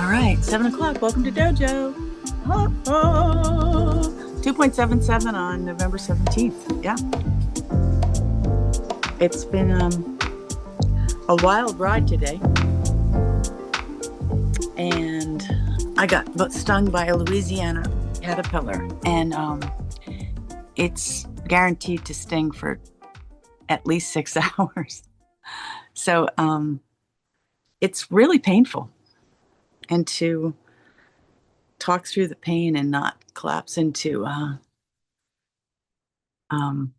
right, 7 o'clock. Welcome to Dojo. 2.77 on November 17th. Yeah, it's been a wild ride today. And I got stung by a Louisiana caterpillar. And it's guaranteed to sting for at least 6 hours. So it's really painful. And to talk through the pain and not collapse into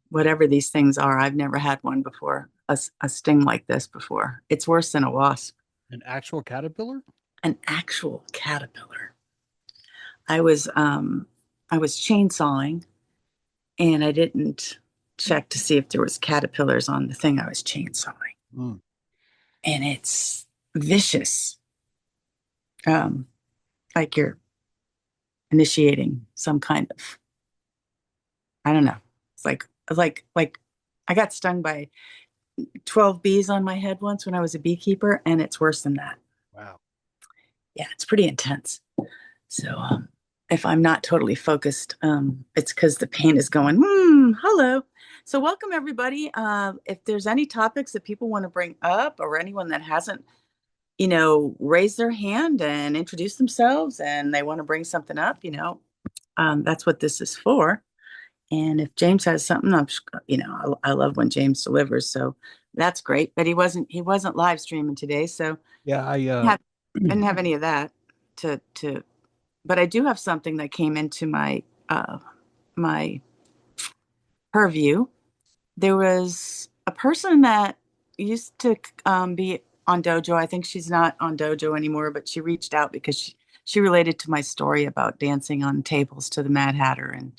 whatever these things are. I've never had one before, a sting like this before. It's worse than a wasp. An actual caterpillar? An actual caterpillar. I was chainsawing and I didn't check to see if there was caterpillars on the thing I was chainsawing. Mm. And it's vicious. Like you're initiating some kind of, I don't know. It's like I got stung by 12 bees on my head once when I was a beekeeper, and it's worse than that. Wow. Yeah, it's pretty intense. So if I'm not totally focused, it's because the pain is going, hello. So welcome everybody. If there's any topics that people want to bring up or anyone that hasn't, raised their hand and introduce themselves and they want to bring something up, that's what this is for. And if James has something, I love when James delivers. So that's great. But he wasn't live streaming today. So Yeah, I didn't have any of that to but I do have something that came into my purview. There was a person that used to be on Dojo. I think she's not on Dojo anymore, but she reached out because she related to my story about dancing on tables to the Mad Hatter and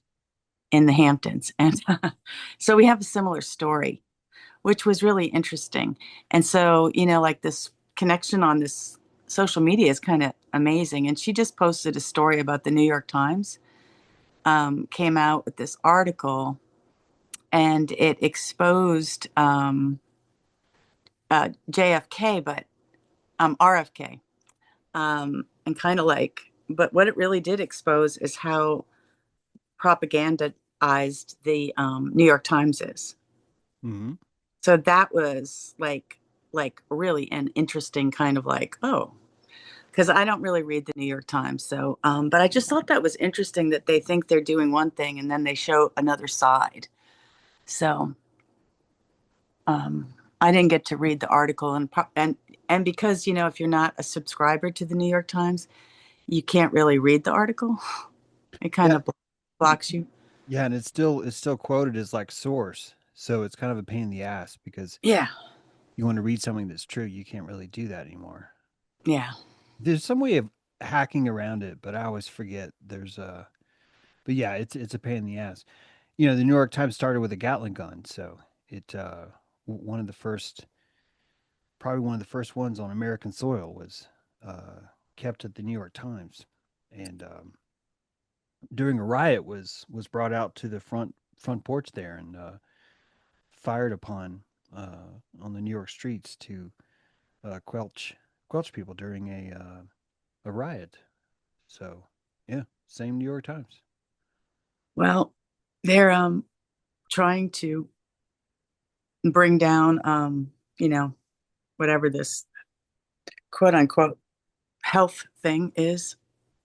in the Hamptons. And so we have a similar story, which was really interesting. And so, like this connection on this social media is kind of amazing. And she just posted a story about the New York Times, came out with this article, and it exposed JFK, but RFK. And kind of but what it really did expose is how propagandized the New York Times is. hmm So that was like really an interesting kind of oh, because I don't really read the New York Times. So, but I just thought that was interesting that they think they're doing one thing and then they show another side. So, I didn't get to read the article and because if you're not a subscriber to the New York Times, you can't really read the article. It kind Yeah, of blocks you. yeah, and it's still quoted as like source. So it's kind of a pain in the ass because Yeah, you want to read something that's true, you can't really do that anymore. yeah. There's some way of hacking around it, but I always forget there's a but yeah, it's a pain in the ass. The New York Times started with a Gatling gun, so it one of the first probably one of the first ones on American soil was kept at the New York Times. And during a riot was brought out to the front porch there and fired upon on the New York streets to quench people during a riot. So yeah, same New York Times. Well, they're trying to bring down whatever this quote unquote health thing is,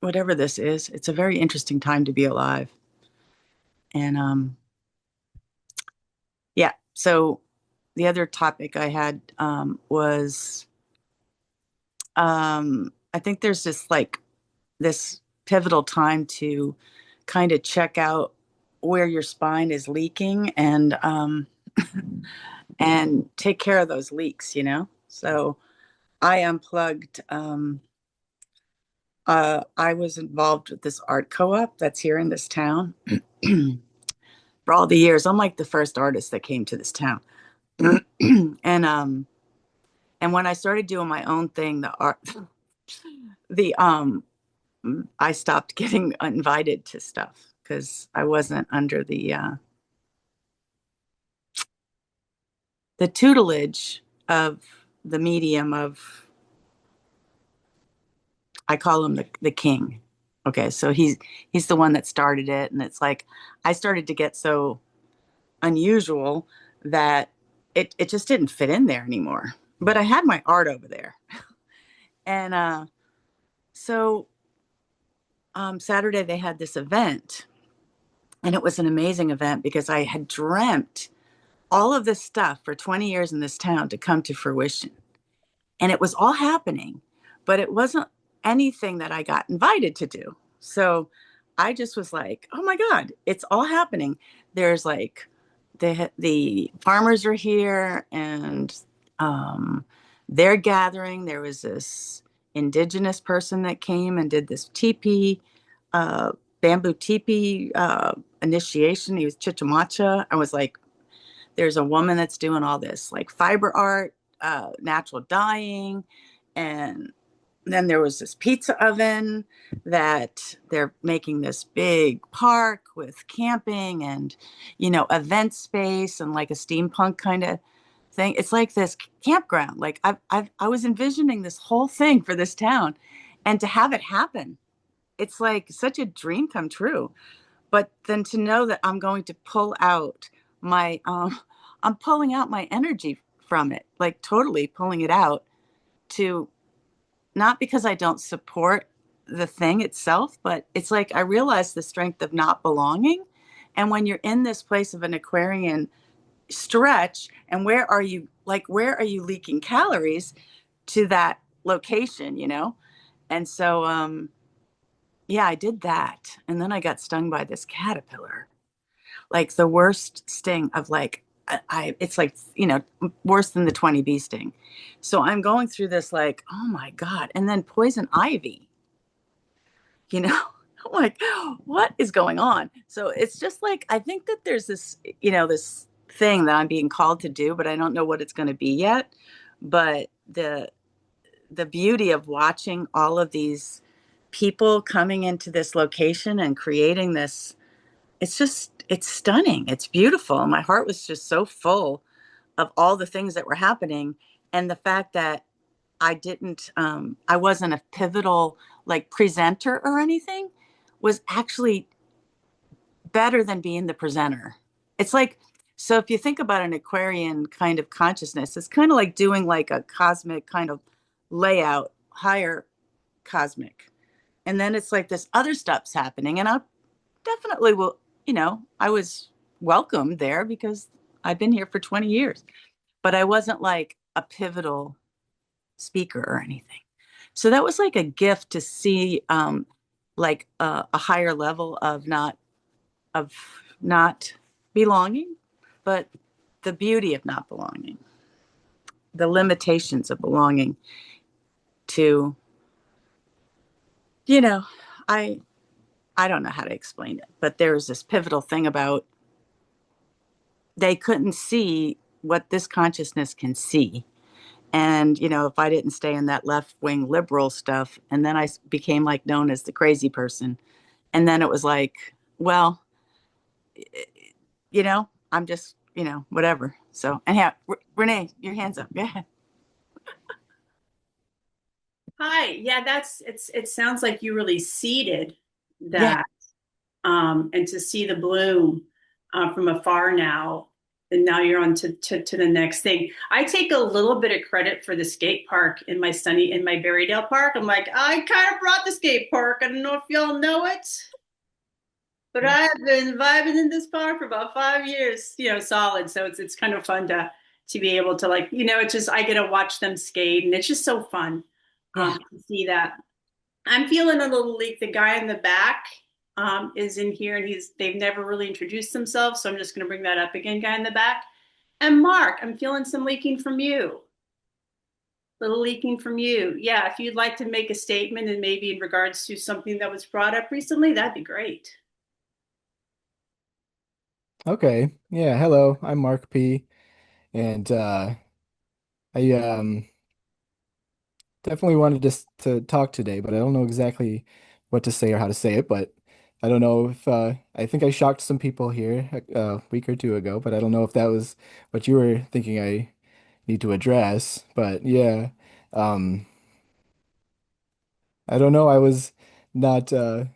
whatever this is. It's a very interesting time to be alive. And yeah, so the other topic I had was I think there's this pivotal time to kind of check out where your spine is leaking and and take care of those leaks. So I unplugged. I was involved with this art co-op that's here in this town for all the years. I'm like the first artist that came to this town, and and when I started doing my own thing, the art, the I stopped getting invited to stuff because I wasn't under the tutelage of the medium of I call him the king. Okay, so he's the one that started it, and it's like I started to get so unusual that it just didn't fit in there anymore. But I had my art over there, and so Saturday they had this event, and it was an amazing event because I had dreamt all of this stuff for 20 years in this town to come to fruition. And it was all happening, but it wasn't anything that I got invited to do. So I just was like, oh my God, it's all happening. There's like the farmers are here and um, they're gathering. There was this indigenous person that came and did this teepee, uh, bamboo teepee initiation. He was Chichamacha. I was like, there's a woman that's doing all this like fiber art, natural dyeing, and then there was this pizza oven that they're making this big park with camping and event space and like a steampunk kind of thing. It's like this campground. Like I was envisioning this whole thing for this town, and to have it happen, it's like such a dream come true. But then to know that I'm going to pull out my I'm pulling out my energy from it, like totally pulling it out, to not because I don't support the thing itself, but it's like I realize the strength of not belonging. And when you're in this place of an Aquarian stretch, and where are you leaking calories to that location, you know? And so yeah, I did that. And then I got stung by this caterpillar, like the worst sting of like it's like worse than the 20 bee sting. So I'm going through this like, oh my God. And then poison ivy, you know. I'm like, what is going on? So it's just like I think that there's this, this thing that I'm being called to do, but I don't know what it's going to be yet. But the beauty of watching all of these people coming into this location and creating this, it's stunning, it's beautiful. My heart was just so full of all the things that were happening, and the fact that I wasn't a pivotal like presenter or anything was actually better than being the presenter. It's like, so if you think about an Aquarian kind of consciousness, it's kind of like doing like a cosmic kind of layout, higher cosmic, and then it's like this other stuff's happening, and I definitely will, I was welcomed there because I've been here for 20 years, but I wasn't like a pivotal speaker or anything. So that was like a gift to see, like a higher level of not belonging, but the beauty of not belonging, the limitations of belonging to, you know, I I don't know how to explain it, but there was this pivotal thing about they couldn't see what this consciousness can see. And, if I didn't stay in that left wing liberal stuff, and then I became like known as the crazy person. And then it was like, well, I'm just, whatever. So, anyhow, Renee, your hand's up. Yeah. Hi. Yeah, it sounds like you really seeded Yeah. that, and to see the bloom from afar now, and now you're on to the next thing. I take a little bit of credit for the skate park in my Berrydale Park. I'm like, I kind of brought the skate park. I don't know if y'all know it, but I have been vibing in this park for about 5 years, solid. So it's kind of fun to be able to, like, it's just I get to watch them skate, and it's just so fun Yeah. to see that. I'm feeling a little leak. The guy in the back is in here, and they've never really introduced themselves, so I'm just going to bring that up again. Guy in the back, and Mark, I'm feeling some leaking from you. Little leaking from you. Yeah, if you'd like to make a statement, and maybe in regards to something that was brought up recently, that'd be great. Okay. Yeah, hello. I'm Mark P. And I definitely wanted to talk today, but I don't know exactly what to say or how to say it, but I don't know if I think I shocked some people here a week or two ago, but I don't know if that was what you were thinking I need to address. But yeah. Um I don't know. I was not I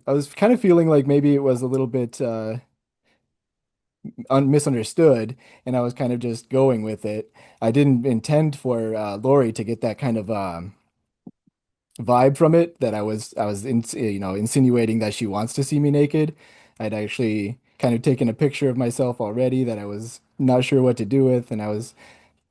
was kind of feeling like maybe it was a little bit un misunderstood, and I was kind of just going with it. I didn't intend for Lori to get that kind of vibe from it that I was insinuating that she wants to see me naked. I'd actually kind of taken a picture of myself already that I was not sure what to do with, and I was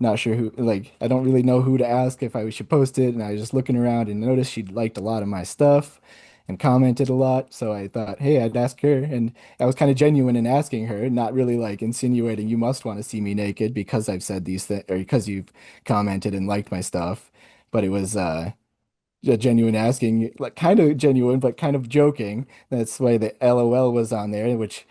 not sure who, like, I don't really know who to ask if I should post it. And I was just looking around and noticed she'd liked a lot of my stuff and commented a lot. So I thought, hey, I'd ask her. And I was kind of genuine in asking her, not really like insinuating you must want to see me naked because I've said these things or because you've commented and liked my stuff. But it was a genuine asking, like kind of genuine, but kind of joking. That's why the LOL was on there, which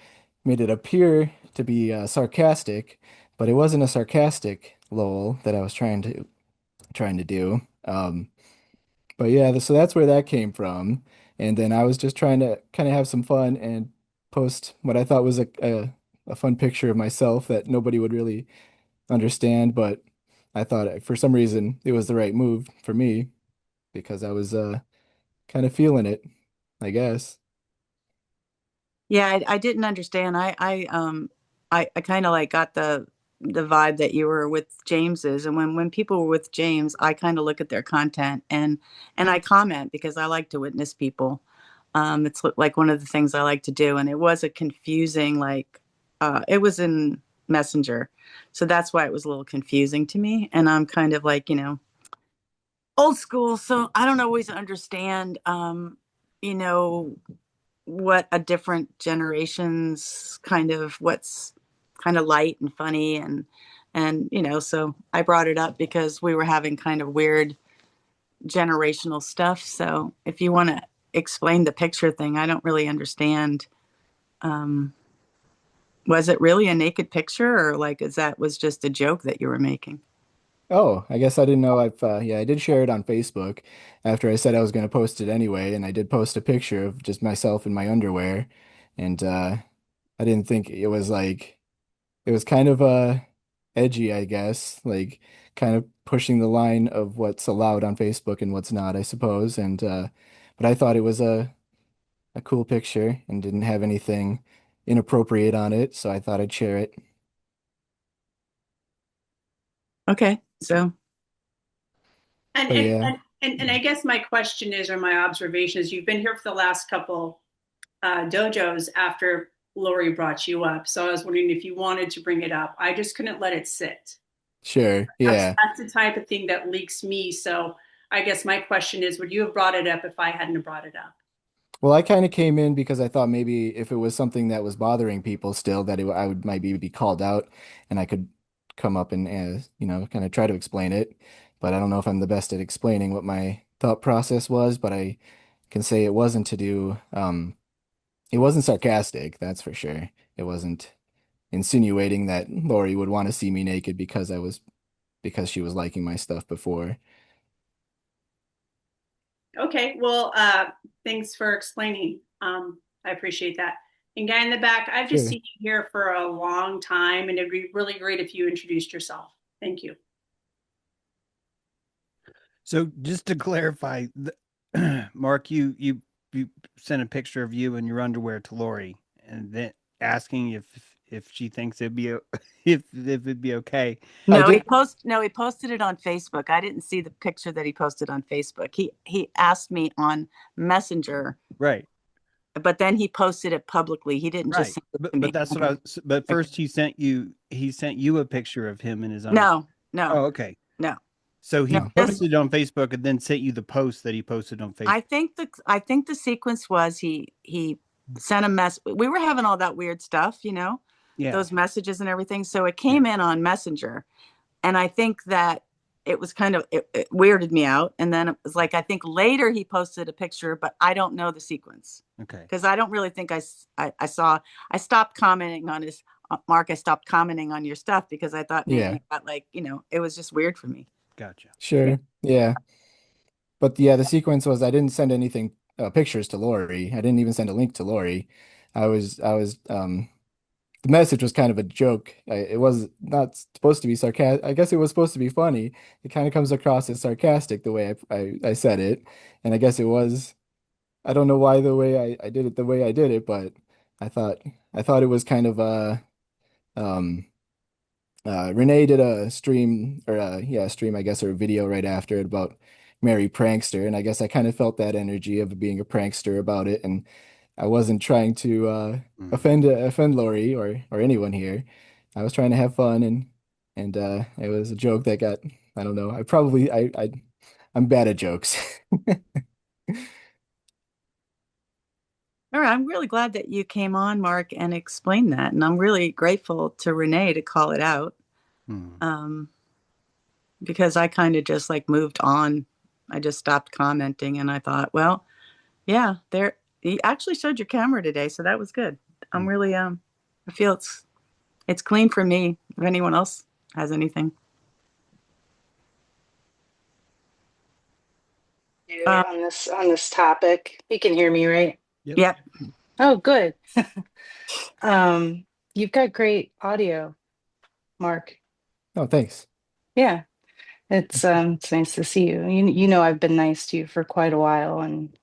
made it appear to be sarcastic, but it wasn't a sarcastic lol that I was trying to do. But yeah, so that's where that came from. And then I was just trying to kind of have some fun and post what I thought was a fun picture of myself that nobody would really understand, but I thought for some reason it was the right move for me because I was kind of feeling it, I guess. Yeah, I didn't understand. I kind of like got the vibe that you were with James's, and when people were with James, I kind of look at their content and I comment because I like to witness people. Like one of the things I like to do, and it was a confusing like it was in Messenger, so that's why it was a little confusing to me. And I'm kind of like old school, so I don't always understand you know what a different generation's kind of what's kind of light and funny and so I brought it up because we were having kind of weird generational stuff. So if you want to explain the picture thing, I don't really understand. um was it really a naked picture, or like is that was just a joke that you were making? Oh, I guess I didn't know yeah, I did share it on Facebook after I said I was going to post it anyway, and I did post a picture of just myself in my underwear, and I didn't think it was like it was kind of edgy, I guess, like kind of pushing the line of what's allowed on Facebook and what's not, I suppose, and but I thought it was a cool picture and didn't have anything inappropriate on it, so I thought I'd share it. Okay, so And But and yeah, and and I guess my question is, or my observation is, you've been here for the last couple dojos after Lori brought you up. So I was wondering if you wanted to bring it up. I just couldn't let it sit. sure. Yeah. That's the type of thing that leaks me. So I guess my question is, would you have brought it up if I hadn't brought it up? Well, I kind of came in because I thought maybe if it was something that was bothering people still, that I would maybe be called out and I could come up and, kind of try to explain it. But I don't know if I'm the best at explaining what my thought process was, but I can say it wasn't sarcastic, that's for sure. It wasn't insinuating that Lori would want to see me naked because she was liking my stuff before. Okay, well, thanks for explaining. I appreciate that. And guy in the back, I've just Sure. seen you here for a long time, and it'd be really great if you introduced yourself. Thank you. So just to clarify, Mark, you sent a picture of you in your underwear to Lori, and then asking if she thinks it'd be if it'd be okay. I no, did. he posted it on Facebook. I didn't see the picture that he posted on Facebook. He asked me on Messenger, Right, but then he posted it publicly. He didn't just right. send it But to me. that's what I was. But first, he sent you a picture of him in his underwear. No, no, Oh, okay. no, So no. he Oh, Just posted it on Facebook and then sent you the post that he posted on Facebook. I think the sequence was he sent a mess. We were having all that weird stuff, Yeah. those messages and everything. So it Yeah. came in on Messenger, and I think that it was kind of it weirded me out. And then it was like I think later he posted a picture, but I don't know the sequence Okay. because I don't really think I saw. I stopped commenting on his Mark. I stopped commenting on your stuff because I thought maybe yeah, you got like it was just weird for me. Gotcha. Yeah. sure. Yeah. But yeah, the sequence was I didn't send anything pictures to Lori. I didn't even send a link to Lori. I was the message was kind of a joke. It was not supposed to be sarcastic. I guess it was supposed to be funny. It kind of comes across as sarcastic the way I said it, and I guess it was. I don't know why the way I did it the way I did it, but I thought I thought it was kind of um Renee did a stream or yeah, a stream I guess or a video right after it about Mary Prankster, and I guess I kind of felt that energy of being a prankster about it, and I wasn't trying to Mm. offend Lori or anyone here. I was trying to have fun and it was a joke that got I don't know. I'm bad at jokes. All right, I'm really glad that you came on, Mark, and explained that. And I'm really grateful to Renee to call it out, Mm. um, because I kind of just like moved on. I just stopped commenting and I thought, well, yeah, there you actually showed your camera today, so that was good. I'm Mm. really I feel it's clean for me. If anyone else has anything. You on this topic. You can hear me, right? Yep. Yep. Oh, good. Um, you've got great audio, Mark. Oh, thanks. Yeah, it's nice to see you. You know I've been nice to you for quite a while, and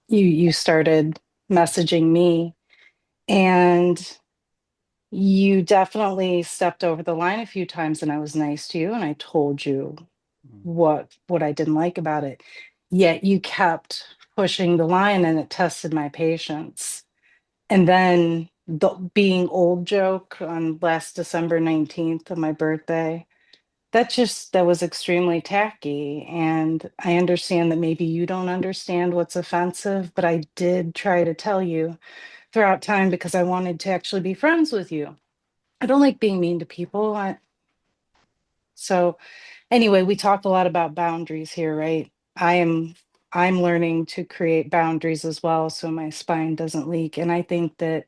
you started messaging me, and you definitely stepped over the line a few times, and I was nice to you, and I told you Mm. what I didn't like about it. Yet you kept pushing the line, and it tested my patience. And then the being old joke on last December 19th of my birthday, that was extremely tacky. And I understand that maybe you don't understand what's offensive, but I did try to tell you throughout time because I wanted to actually be friends with you. I don't like being mean to people. So anyway, we talked a lot about boundaries here, right? I am I'm learning to create boundaries as well so my spine doesn't leak. And I think that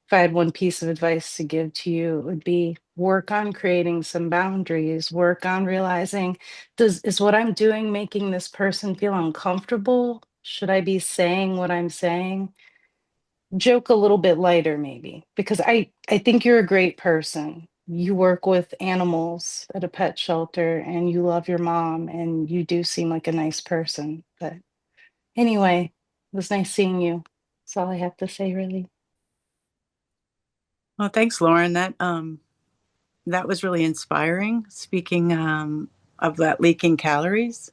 if I had one piece of advice to give to you, it would be work on creating some boundaries, work on realizing, is what I'm doing making this person feel uncomfortable? Should I be saying what I'm saying? Joke a little bit lighter maybe, because I think you're a great person. You work with animals at a pet shelter and you love your mom and you do seem like a nice person. But anyway, it was nice seeing you. That's all I have to say, really. Well, thanks, Lauren. That was really inspiring. Speaking of that leaking calories,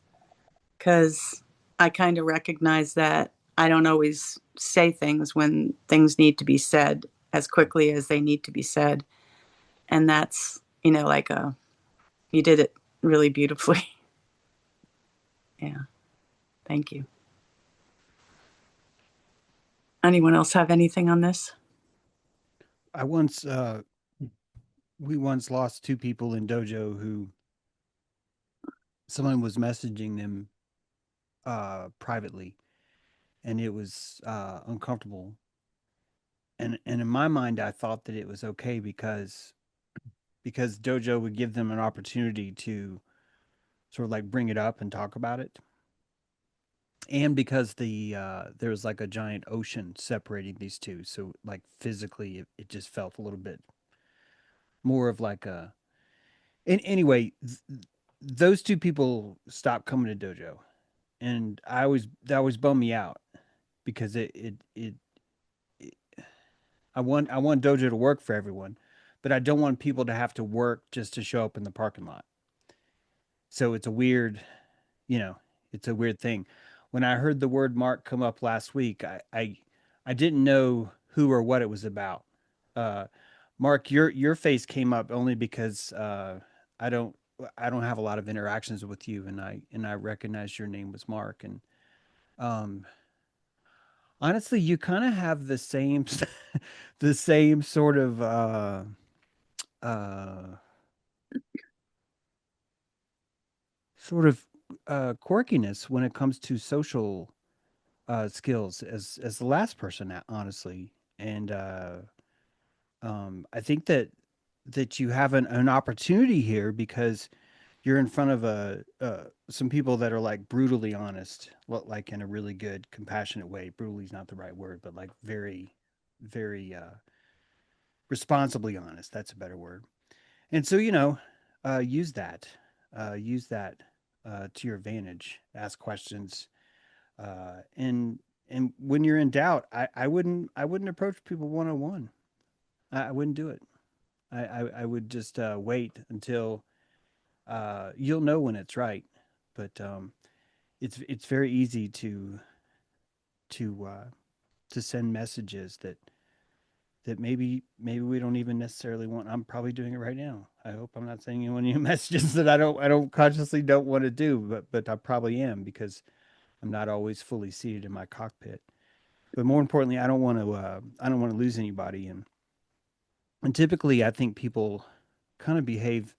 because I kind of recognize that I don't always say things when things need to be said as quickly as they need to be said. And that's, like you did it really beautifully. Yeah. Thank you. Anyone else have anything on this? I once we once lost two people in Dojo who someone was messaging them privately, and it was uncomfortable. And in my mind, I thought that it was okay because Dojo would give them an opportunity to sort of like bring it up and talk about it, and because there was like a giant ocean separating these two, so like physically, it just felt a little bit more of like a. And anyway, those two people stopped coming to Dojo, and that always bummed me out because it I want Dojo to work for everyone, but I don't want people to have to work just to show up in the parking lot. So you know, it's a weird thing. When I heard the word Mark come up last week, I didn't know who or what it was about. Uh, Mark, your face came up only because I don't I don't have a lot of interactions with you, and I recognized your name was Mark, and um, honestly, you kind of have the same the same sort of uh, sort of quirkiness when it comes to social skills as the last person, honestly. And I think that you have an opportunity here because you're in front of some people that are like brutally honest, like in a really good, compassionate way. Brutally is not the right word, but like very, very responsibly honest. That's a better word. And so, use that, use that to your advantage. Ask questions, and when you're in doubt, I wouldn't approach people one on one. I wouldn't do it. I would just wait until you'll know when it's right. But it's very easy to uh, to send messages that maybe we don't even necessarily want. I'm probably doing it right now. I hope I'm not sending anyone any messages that I don't consciously don't want to do, but I probably am because I'm not always fully seated in my cockpit. But more importantly, I don't want to lose anybody, and typically I think people kind of behave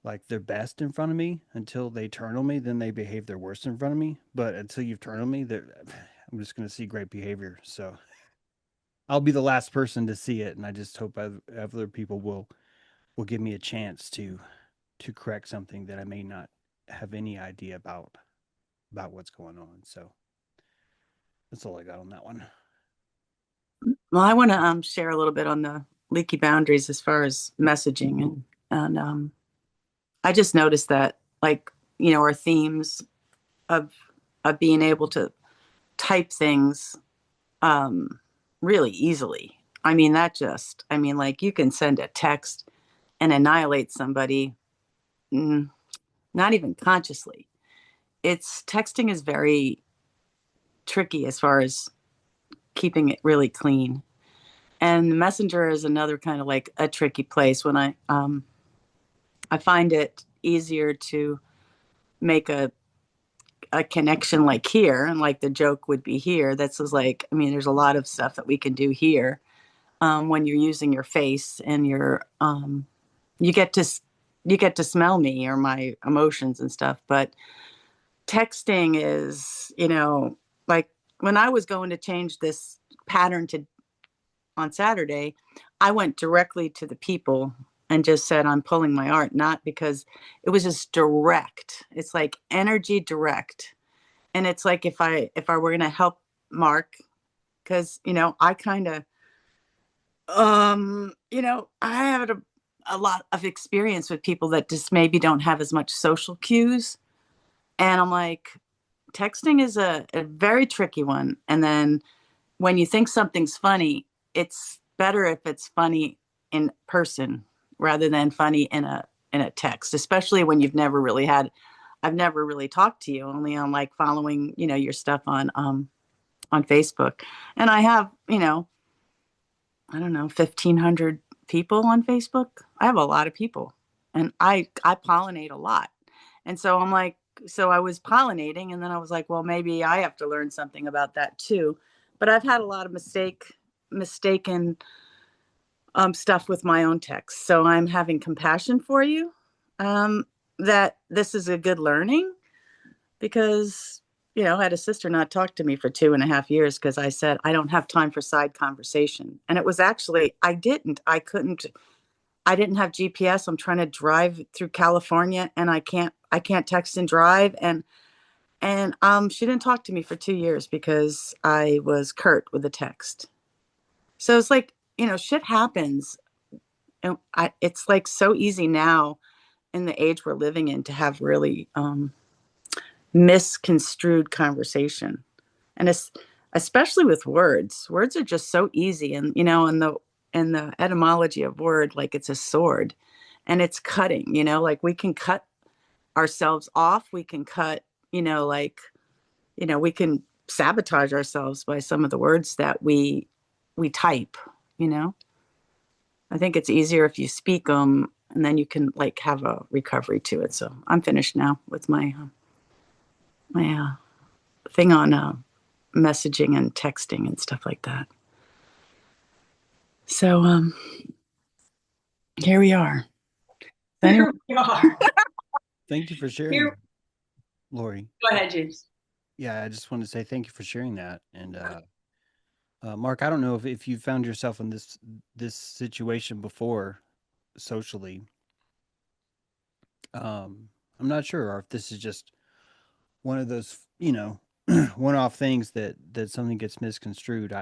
like their best in front of me until they turn on me, then they behave their worst in front of me. But until you've turned on me, I'm just going to see great behavior. So I'll be the last person to see it, and I just hope other people will give me a chance to correct something that I may not have any idea about what's going on. So that's all I got on that one. Well, I want to share a little bit on the leaky boundaries as far as messaging, and I just noticed that, like, our themes of being able to type things really easily. I mean, like, you can send a text and annihilate somebody, mm, not even consciously. It's texting is very tricky as far as keeping it really clean. And Messenger is another kind of like a tricky place when I find it easier to make a connection like here, and like the joke would be here. That's just like, I mean, there's a lot of stuff that we can do here when you're using your face and you get to you get to smell me or my emotions and stuff. But texting is, like when I was going to change this pattern to on Saturday, I went directly to the people and just said, I'm pulling my art, not because it was just direct. It's like energy direct. And it's like if I were gonna help Mark, because I kind of I have a lot of experience with people that just maybe don't have as much social cues. And I'm like, texting is a very tricky one. And then when you think something's funny, it's better if it's funny in person rather than funny in a text, especially when I've never really talked to you, only on like following, your stuff on Facebook. And I have, I don't know, 1,500 people on Facebook. I have a lot of people, and I pollinate a lot. And so I'm like, so I was pollinating, and then I was like, well, maybe I have to learn something about that too. But I've had a lot of mistaken stuff with my own text. So I'm having compassion for you, that this is a good learning, because I had a sister not talk to me for 2.5 years because I said I don't have time for side conversation. And it was actually, I didn't have GPS. I'm trying to drive through California, and I can't text and drive. And she didn't talk to me for 2 years because I was curt with a text. So it's like, shit happens. And it's like so easy now in the age we're living in to have really misconstrued conversation. And it's especially with words. Words are just so easy. And, in the etymology of word, like it's a sword and it's cutting, like we can cut ourselves off. We can cut, we can sabotage ourselves by some of the words that we type, you know. I think it's easier if you speak them, and then you can like have a recovery to it. So I'm finished now with my thing on messaging and texting and stuff like that. So here we are. Here we are. Thank you for sharing, Here, Lori. go ahead, James. Yeah, I just wanted to say thank you for sharing that. And Mark, I don't know if you found yourself in this situation before socially. I'm not sure, or if this is just one of those, one-off things that something gets misconstrued.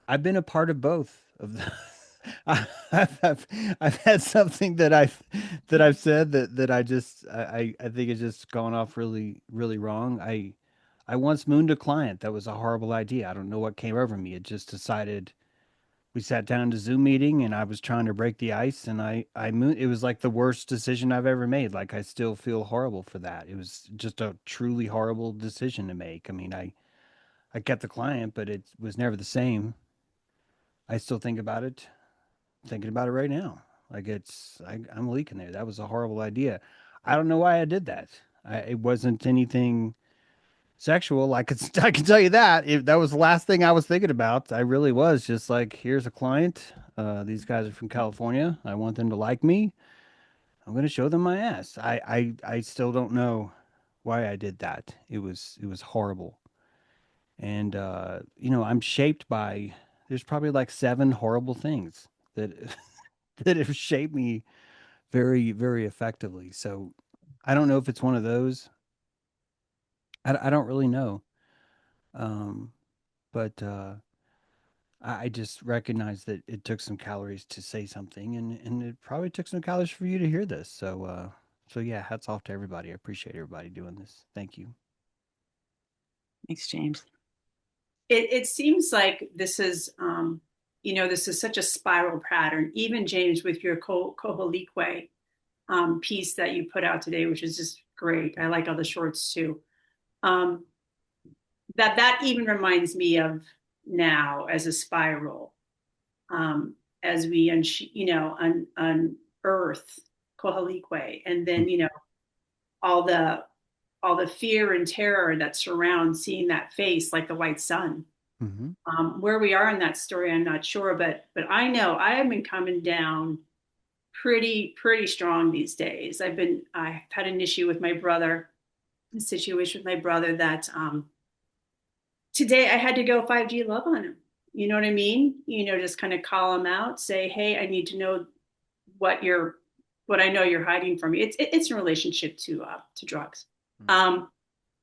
I've been a part of both of I've had something that I've said that I think is just gone off really wrong. I once mooned a client. That was a horrible idea. I don't know what came over me. It just decided we sat down to Zoom meeting and I was trying to break the ice and I moon it was like the worst decision I've ever made. Like I still feel horrible for that. It was just a truly horrible decision to make. I mean, I kept the client, but it was never the same. I still think about it, thinking about it right now. Like I'm leaking there. That was a horrible idea. I don't know why I did that. It wasn't anything sexual. I can tell you that. If that was the last thing I was thinking about, I really was just like, here's a client. These guys are from California. I want them to like me. I'm going to show them my ass. I still don't know why I did that. It was horrible. And I'm shaped by there's probably like seven horrible things that that have shaped me very effectively. So I don't know if it's one of those. I don't really know. Um, but I just recognize that it took some calories to say something, and it probably took some calories for you to hear this. So yeah, hats off to everybody. I appreciate everybody doing this. Thank you. Thanks, James. It seems like this is, this is such a spiral pattern. Even James, with your Koholique piece that you put out today, which is just great. I like all the shorts too. Um, that even reminds me of now as a spiral, as we unearth Koholique, and then all the all the fear and terror that surrounds seeing that face like the white sun. Mm-hmm. Where we are in that story, I'm not sure, but I know I have been coming down pretty strong these days. I've had an issue with my brother, a situation with my brother that today I had to go 5G love on him. You know what I mean? Just kind of call him out, say, hey, I need to know what you're what I know you're hiding from me. It's in relationship to drugs. Mm-hmm.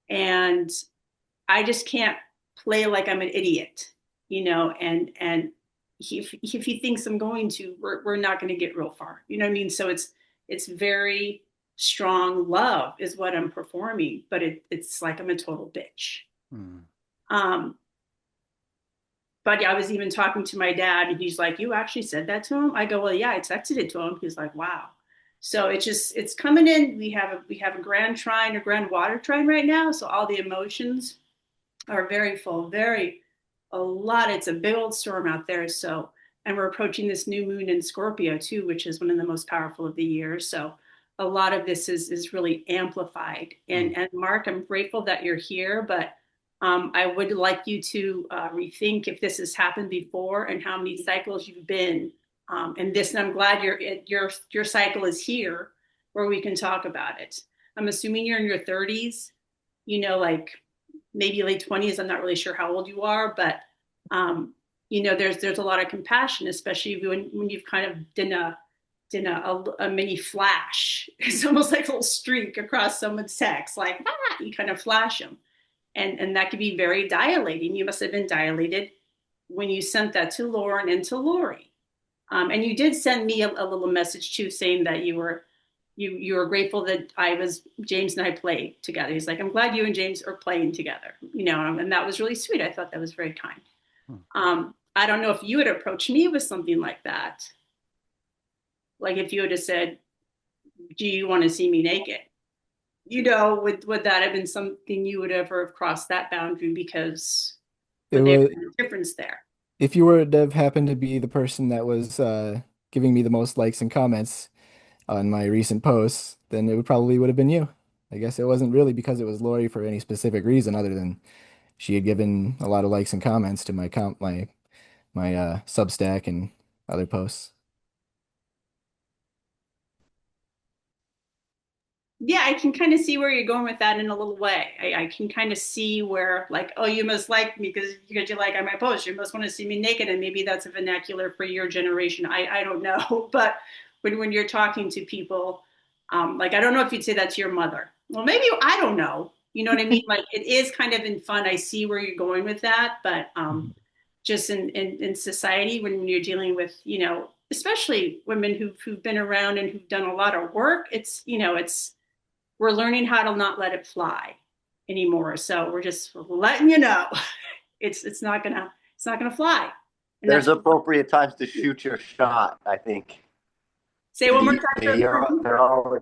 And I just can't play like I'm an idiot, and if he thinks I'm going to, we're not going to get real far. You know what I mean? So it's very strong love is what I'm performing, but it's like I'm a total bitch. Mm-hmm. But yeah, I was even talking to my dad and he's like, you actually said that to him? I go, well, yeah, I texted it to him. He's like, wow. So it's coming in. We have a grand trine or grand water trine right now. So all the emotions are very full, a lot. It's a big old storm out there. So, and we're approaching this new moon in Scorpio too, which is one of the most powerful of the year. So a lot of this is really amplified. And Mark, I'm grateful that you're here, but I would like you to rethink if this has happened before and how many cycles you've been. And I'm glad your cycle is here where we can talk about it. I'm assuming you're in your 30s, like maybe late 20s. I'm not really sure how old you are, but there's a lot of compassion, especially when you've kind of done a mini flash. It's almost like a little streak across someone's text, like you kind of flash them. And that could be very dilating. You must have been dilated when you sent that to Lauren and to Lori. And you did send me a little message too, saying that you were grateful that James and I played together. He's like, I'm glad you and James are playing together, and that was really sweet. I thought that was very kind. I don't know if you would approach me with something like that. Like if you would have said, do you want to see me naked? Would that have been something you would ever have crossed that boundary because It would there was have been a difference there? if you were to have happened to be the person that was giving me the most likes and comments on my recent posts, then it would have been you. I guess it wasn't really because it was Lori for any specific reason other than she had given a lot of likes and comments to my Substack and other posts. Yeah, I can kind of see where you're going with that in a little way. I can kind of see where, like, oh, you must like me because you like on my post. You must want to see me naked, and maybe that's a vernacular for your generation. I don't know, but when you're talking to people, like I don't know if you'd say that to your mother. Well, maybe I don't know. You know what I mean? Like it is kind of in fun. I see where you're going with that, but just in society when you're dealing with, especially women who've been around and who've done a lot of work. It's, we're learning how to not let it fly anymore. So we're just letting you know it's not gonna fly. And There's that's appropriate times to shoot your shot, I think. say one more time. They're always,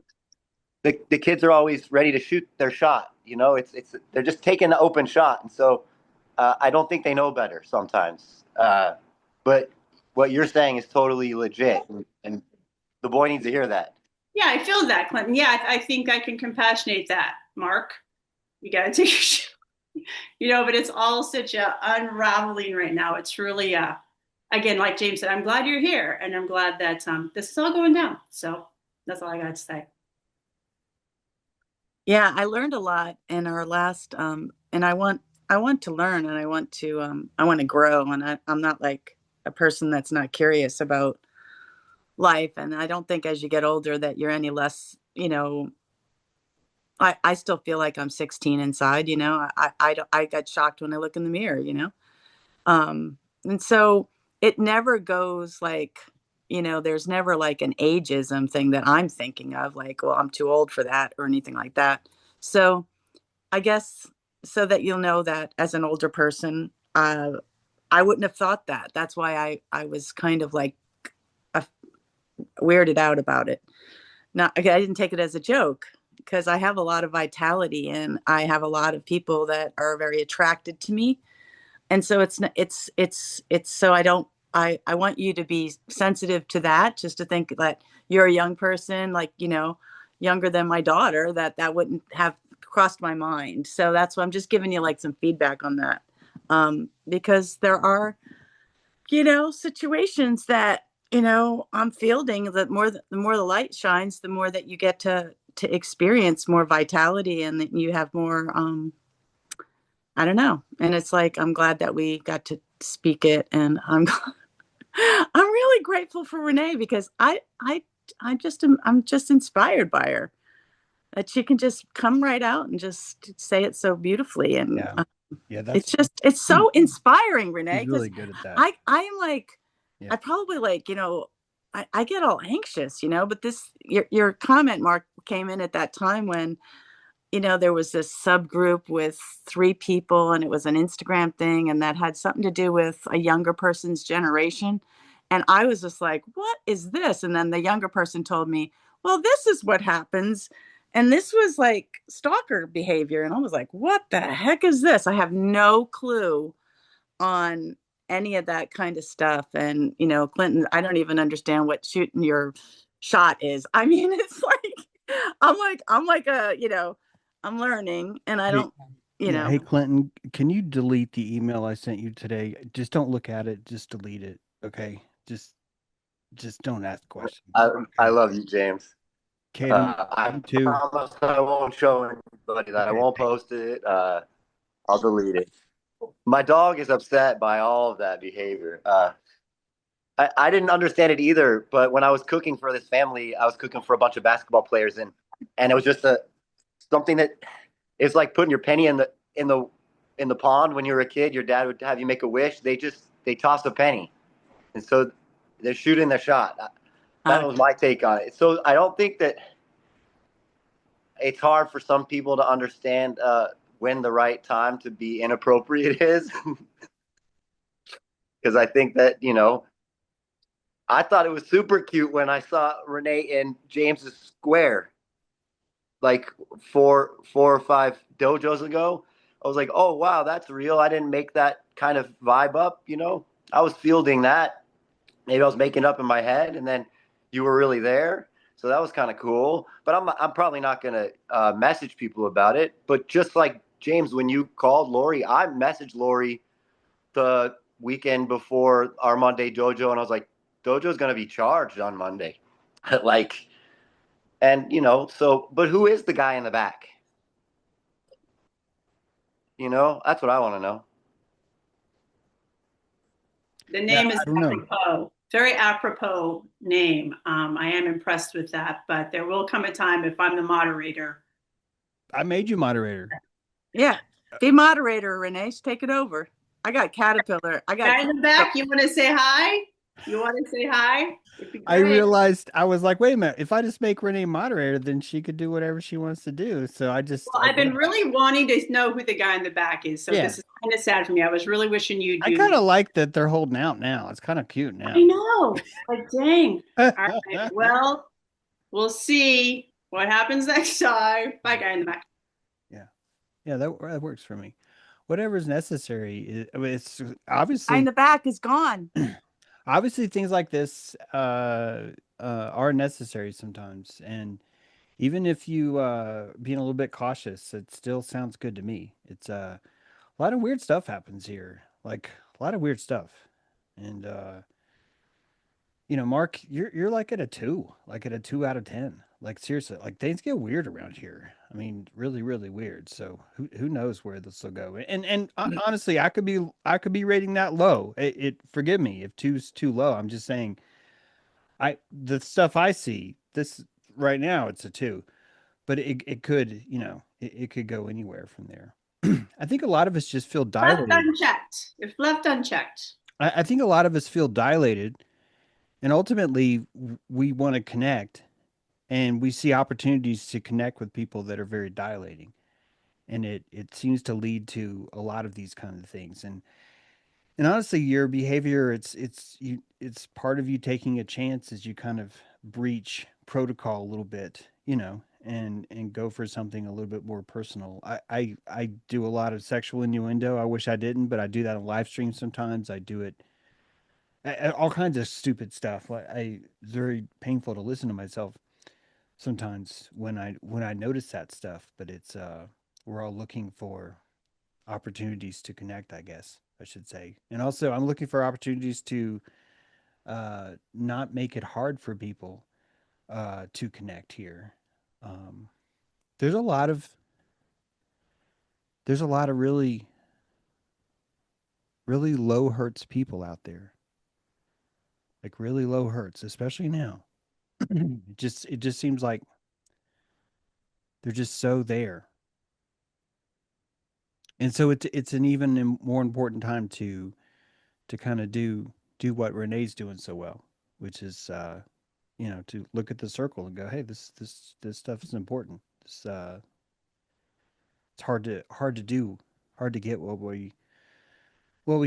the kids are always ready to shoot their shot. They're just taking the open shot, and so I don't think they know better sometimes. But what you're saying is totally legit, and the boy needs to hear that. Yeah, I feel that, Clinton. Yeah, I think I can compassionate that, Mark. You got to take your shot. But it's all such a unraveling right now. It's really, again, like James said, I'm glad you're here, and I'm glad that this is all going down. So that's all I got to say. Yeah, I learned a lot in our last, and I want to learn, and I want to grow, and I'm not like a person that's not curious about life, and I don't think as you get older that you're any less, I still feel like I'm 16 inside, I got shocked when I look in the mirror, and so it never goes like, there's never like an ageism thing that I'm thinking of, like, well, I'm too old for that or anything like that. So I guess so that you'll know that as an older person, I wouldn't have thought that. That's why I was kind of like weirded out about it. Not, again, I didn't take it as a joke because I have a lot of vitality and I have a lot of people that are very attracted to me. And so it's so I want you to be sensitive to that, just to think that you're a young person, like, younger than my daughter, that wouldn't have crossed my mind. So that's why I'm just giving you like some feedback on that. Because there are, situations that, I'm fielding that the more the light shines, the more that you get to experience more vitality and that you have more, I don't know. And it's like, I'm glad that we got to speak it. And I'm really grateful for Renee because I'm just inspired by her, that she can just come right out and just say it so beautifully. And it's so inspiring, Renee. She's really good at that. I am like, I probably like, I get all anxious, but your comment, Mark, came in at that time when, there was this subgroup with 3 people and it was an Instagram thing and that had something to do with a younger person's generation. And I was just like, what is this? And then the younger person told me, well, this is what happens. And this was like stalker behavior. And I was like, what the heck is this? I have no clue on any of that kind of stuff. And, Clinton, I don't even understand what shooting your shot is. I mean, it's like, I'm like I'm learning and I don't, Hey, Clinton, can you delete the email I sent you today? Just don't look at it. Just delete it. Okay. Just don't ask questions. I love you, James. Kaden, I too. promise I won't show anybody that. I won't post it. I'll delete it. My dog is upset by all of that behavior. I didn't understand it either, but when I was cooking for this family, I was cooking for a bunch of basketball players, and it was just something that it's like putting your penny in the pond when you were a kid. Your dad would have you make a wish. They toss a penny, and so they're shooting their shot. That was my take on it. So I don't think that it's hard for some people to understand when the right time to be inappropriate is. Because I think that, I thought it was super cute when I saw Renee in James's square, like 4 or 5 dojos ago. I was like, oh, wow, that's real. I didn't make that kind of vibe up, I was fielding that. Maybe I was making up in my head, and then you were really there. So that was kind of cool. But I'm probably not going to message people about it. But just like James, when you called Lori, I messaged Lori the weekend before our Monday dojo, and I was like, dojo's going to be charged on Monday. Like, and but who is the guy in the back? That's what I want to know. The name is apropos. Very apropos name. I am impressed with that, but there will come a time if I'm the moderator. I made you moderator. Yeah. Be moderator, Renee. Take it over. I got caterpillar. I got Guy in the back, you want to say hi? You want to say hi? It'd be I great. realized I was like, wait a minute, if I just make Renee moderator, then she could do whatever she wants to do. So Well, I've been really wanting to know who the guy in the back is, so yeah. this is kind of sad for me. I was really wishing you'd I do. kind of like that they're holding out now. It's kind of cute now. I know. Like, dang. All right. Well, we'll see what happens next time. Bye, guy in the back. Yeah. Yeah, that works for me. Whatever's necessary. I mean, it's Guy in obviously the back is gone. obviously things like this are necessary sometimes. And even if you being a little bit cautious, it still sounds good to me. It's a lot of weird stuff happens here. Like a lot of weird stuff. And you know, Mark, you're like at a 2, like at a 2 out of 10. Like seriously, like things get weird around here. I mean, really, really weird. So who knows where this will go? And honestly, I could be rating that low. It forgive me if two's too low. I'm just saying, the stuff I see this right now, it's a 2, but it could, you know, it could go anywhere from there. I think a lot of us just feel Left dilated. unchecked. If left unchecked. I think a lot of us feel dilated, and ultimately we want to connect, and we see opportunities to connect with people that are very dilating, and it seems to lead to a lot of these kind of things. And honestly, your behavior, it's part of you taking a chance as you kind of breach protocol a little bit, you know, and go for something a little bit more personal. I do a lot of sexual innuendo. I wish I didn't, but I do that on live stream sometimes. I do it all kinds of stupid stuff. Like it's very painful to listen to myself sometimes when I notice that stuff. But it's we're all looking for opportunities to connect, I guess I should say. And also, I'm looking for opportunities to not make it hard for people to connect here. Um, there's a lot of really really low hertz people out there, like really low hertz, especially now. It just seems like they're just so there, and so it's an even more important time to kind of do what Renee's doing so well, which is you know, to look at the circle and go, hey, this stuff is important. This it's hard to do, hard to get what we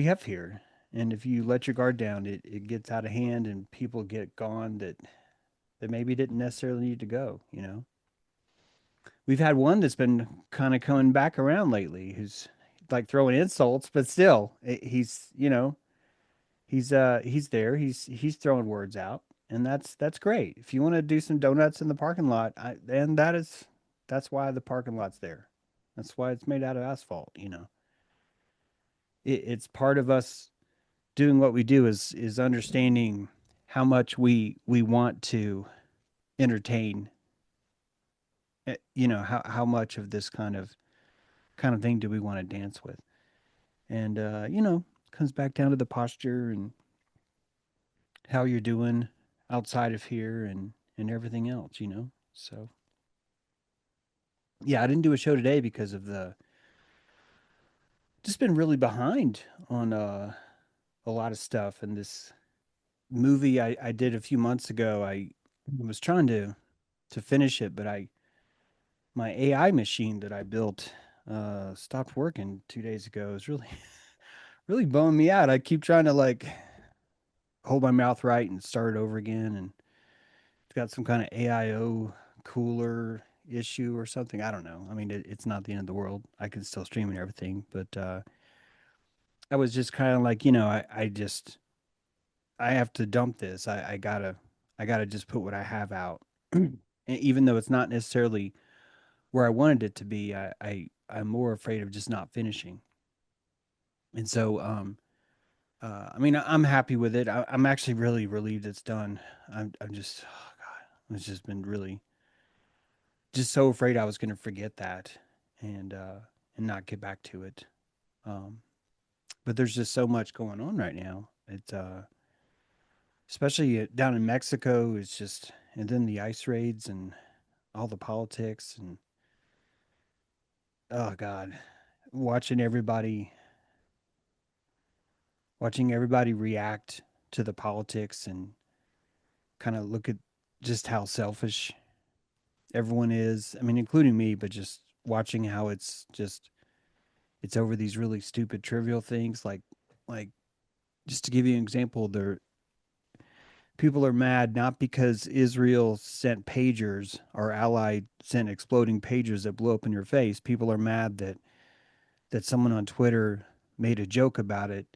have here. And if you let your guard down, it gets out of hand and people get gone that maybe didn't necessarily need to go, you know. We've had one that's been kind of coming back around lately who's like throwing insults, but still he's, you know, he's there. He's throwing words out, and that's great. If you want to do some donuts in the parking lot, then that's why the parking lot's there. That's why it's made out of asphalt. You know, it's part of us doing what we do is understanding how much we want to entertain. You know how much of this kind of thing do we want to dance with, and you know, comes back down to the posture and how you're doing outside of here and everything else, you know. So yeah, I didn't do a show today because of the just been really behind on a lot of stuff. And this movie I did a few months ago, I was trying to finish it, but I my AI machine that I built stopped working 2 days ago. It was really really bumming me out. I keep trying to like hold my mouth right and start it over again, and it's got some kind of AIO cooler issue or something. I don't know. I mean, it's not the end of the world. I can still stream and everything, but I was just kind of like, you know, I just I have to dump this. I gotta just put what I have out, and even though it's not necessarily where I wanted it to be. I'm more afraid of just not finishing, and so I mean, I'm happy with it. I'm actually really relieved it's done. I'm just, oh God, it's just been really just so afraid I was going to forget that and not get back to it. Um, but there's just so much going on right now. It's especially down in Mexico. It's just and then the ice raids and all the politics and oh God, watching everybody watching everybody react to the politics and kind of look at just how selfish everyone is. I mean, including me, but just watching how it's over these really stupid trivial things like just to give you an example, there people are mad not because Israel sent pagers or ally sent exploding pagers that blew up in your face. People are mad that someone on Twitter made a joke about it,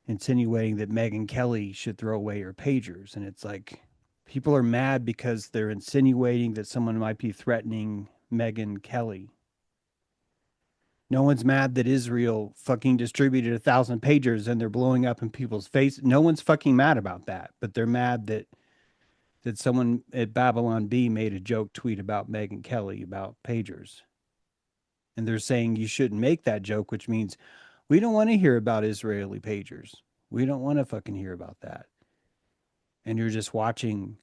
insinuating that Megyn Kelly should throw away her pagers. And it's like people are mad because they're insinuating that someone might be threatening Megyn Kelly. No one's mad that Israel fucking distributed 1,000 pagers and they're blowing up in people's face. No one's fucking mad about that, but they're mad that someone at Babylon B made a joke tweet about Megyn Kelly about pagers. And they're saying you shouldn't make that joke, which means we don't want to hear about Israeli pagers. We don't want to fucking hear about that. And you're just watching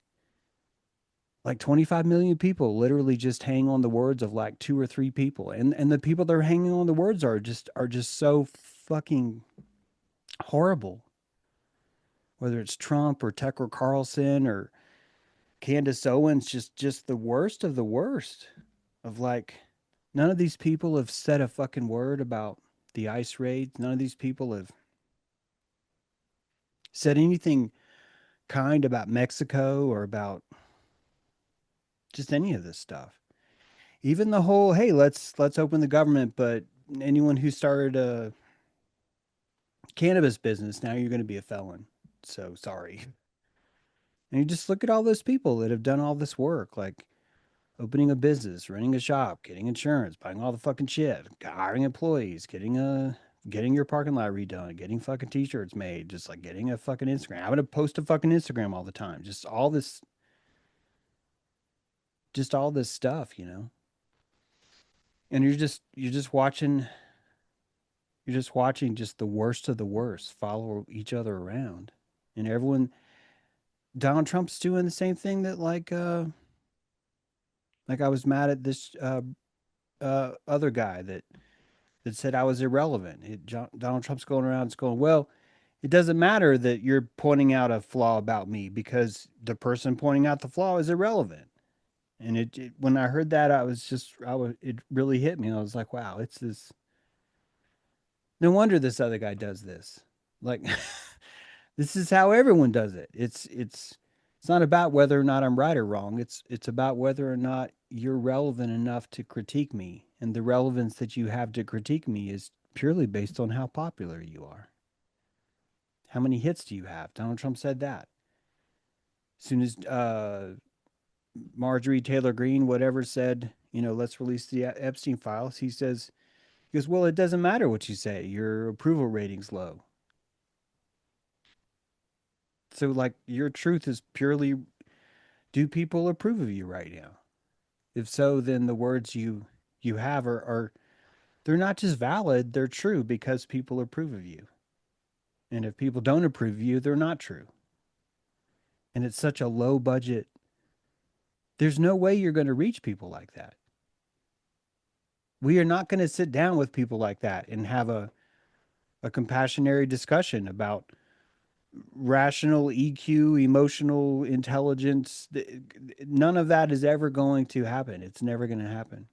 like 25 million people literally just hang on the words of like two or three people. And the people that are hanging on the words are just so fucking horrible. Whether it's Trump or Tucker Carlson or Candace Owens, just the worst of the worst. Of like, none of these people have said a fucking word about the ICE raids. None of these people have said anything kind about Mexico or about just any of this stuff. Even the whole, hey, let's open the government, but anyone who started a cannabis business, now you're going to be a felon. So sorry. And you just look at all those people that have done all this work, like opening a business, running a shop, getting insurance, buying all the fucking shit, hiring employees, getting your parking lot redone, getting fucking t-shirts made, just like getting a fucking Instagram. I'm gonna post a fucking Instagram all the time. Just all this stuff, you know. And you're just watching just the worst of the worst follow each other around. And everyone Donald Trump's doing the same thing that like I was mad at this other guy that said I was irrelevant. Donald Trump's going around going, well, it doesn't matter that you're pointing out a flaw about me because the person pointing out the flaw is irrelevant. And when I heard that, it really hit me. I was like, wow, it's this. No wonder this other guy does this. Like, this is how everyone does it. It's not about whether or not I'm right or wrong. It's about whether or not you're relevant enough to critique me. And the relevance that you have to critique me is purely based on how popular you are. How many hits do you have? Donald Trump said that. As soon as Marjorie Taylor Greene, whatever, said, let's release the Epstein files, he goes, well, it doesn't matter what you say. Your approval rating's low. So, like, your truth is purely, do people approve of you right now? If so, then the words you have are they're not just valid, they're true because people approve of you. And if people don't approve of you, they're not true. And it's such a low budget. There's no way you're going to reach people like that. We are not going to sit down with people like that and have a compassionary discussion about rational EQ, emotional intelligence. None of that is ever going to happen. It's never going to happen.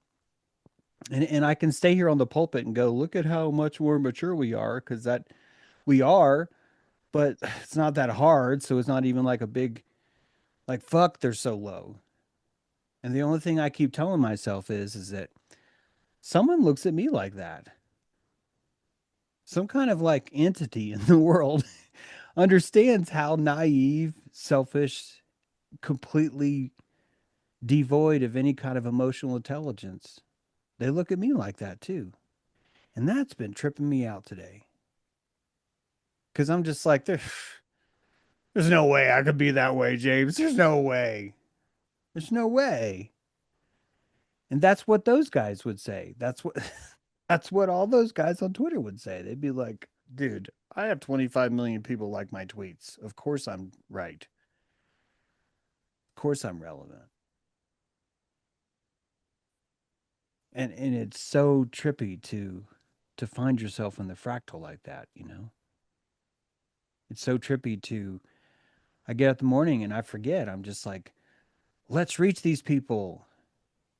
And I can stay here on the pulpit and go, look at how much more mature we are, because that we are, but it's not that hard. So it's not even like a big, like, fuck, they're so low. And the only thing I keep telling myself is that someone looks at me like that. Some kind of like entity in the world understands how naive, selfish, completely devoid of any kind of emotional intelligence. They look at me like that too. And that's been tripping me out today. Because I'm just like, there's no way I could be that way, James. There's no way. There's no way. And that's what those guys would say. That's what all those guys on Twitter would say. They'd be like, dude, I have 25 million people like my tweets. Of course I'm right. Of course I'm relevant. And it's so trippy to find yourself in the fractal like that, you know? It's so trippy to, I get up in the morning and I forget. I'm just like, let's reach these people.